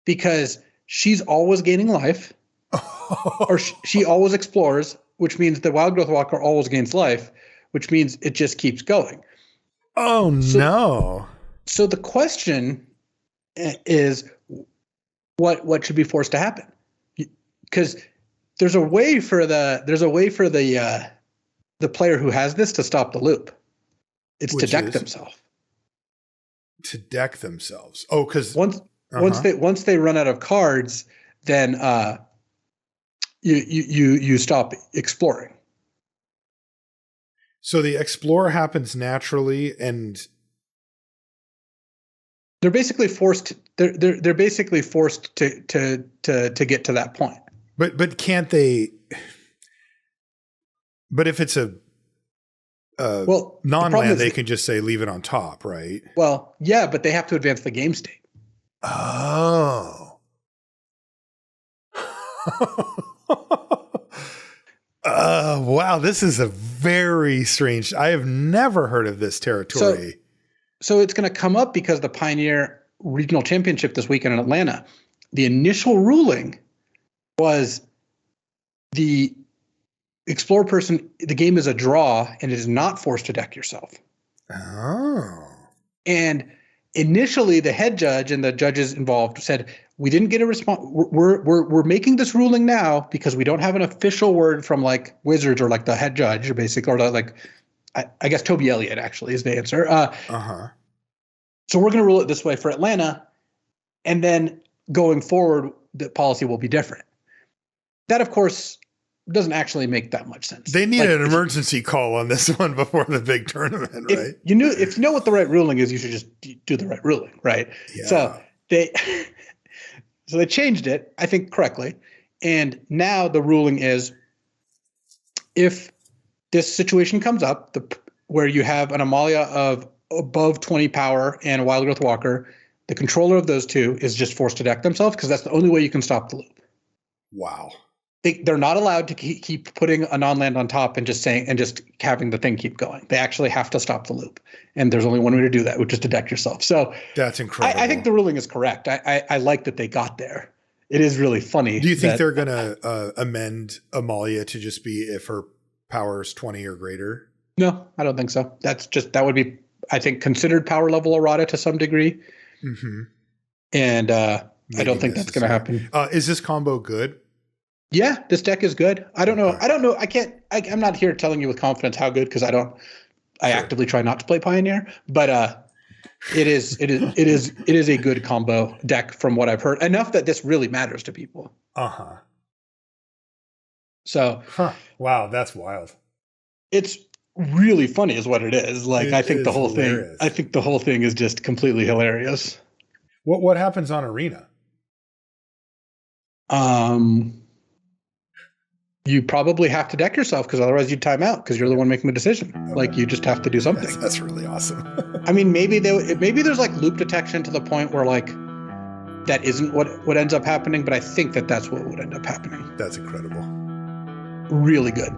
Because she's always gaining life, or she always explores, which means the Wild Growth Walker always gains life, which means it just keeps going. Oh, no. So the question is, what should be forced to happen? Because there's a way for the player who has this to stop the loop. It's to deck themselves. To deck themselves. Oh, because once they run out of cards, then you stop exploring. So the explore happens naturally, and they're basically forced. They're basically forced to get to that point. But can't they? But if it's a non-land, they can just say leave it on top, right? Well, yeah, but they have to advance the game state. Oh. Wow, this is a very strange. I have never heard of this territory. So it's going to come up because the Pioneer Regional Championship this weekend in Atlanta, the initial ruling was the Explore person, the game is a draw and it is not forced to deck yourself. Oh. And initially the head judge and the judges involved said, we didn't get a response. We're making this ruling now because we don't have an official word from like Wizards or like the head judge or basically, or like, I guess Toby Elliott actually is the answer. So we're going to rule it this way for Atlanta. And then going forward, the policy will be different. That, of course, doesn't actually make that much sense. They need an emergency call on this one before the big tournament, right? If you know what the right ruling is, you should just do the right ruling, right? Yeah. So they changed it, I think, correctly. And now the ruling is, if this situation comes up where you have an Amalia of above 20 power and a Wild Growth Walker, the controller of those two is just forced to deck themselves, because that's the only way you can stop the loop. Wow. They're not allowed to keep putting a non-land on top and just having the thing keep going. They actually have to stop the loop. And there's only one way to do that, which is to deck yourself. So that's incredible. I think the ruling is correct. I like that they got there. It is really funny. Do you think they're going to amend Amalia to just be if her power is 20 or greater? No, I don't think so. That would be, I think, considered power level errata to some degree. Mm-hmm. And I don't think that's going to happen. Is this combo good? Yeah, this deck is good. I don't know. I'm not here telling you with confidence how good, because I actively try not to play Pioneer, but it is a good combo deck from what I've heard. Enough that this really matters to people. Uh-huh. So, wow, that's wild. It's really funny is what it is. Like, I think the whole thing is just completely hilarious. What happens on Arena? You probably have to deck yourself, because otherwise you'd time out, because you're the one making the decision. Like, you just have to do something. That's really awesome. I mean, maybe there's like loop detection to the point where like that isn't what ends up happening, but I think that's what would end up happening. That's incredible. Really good.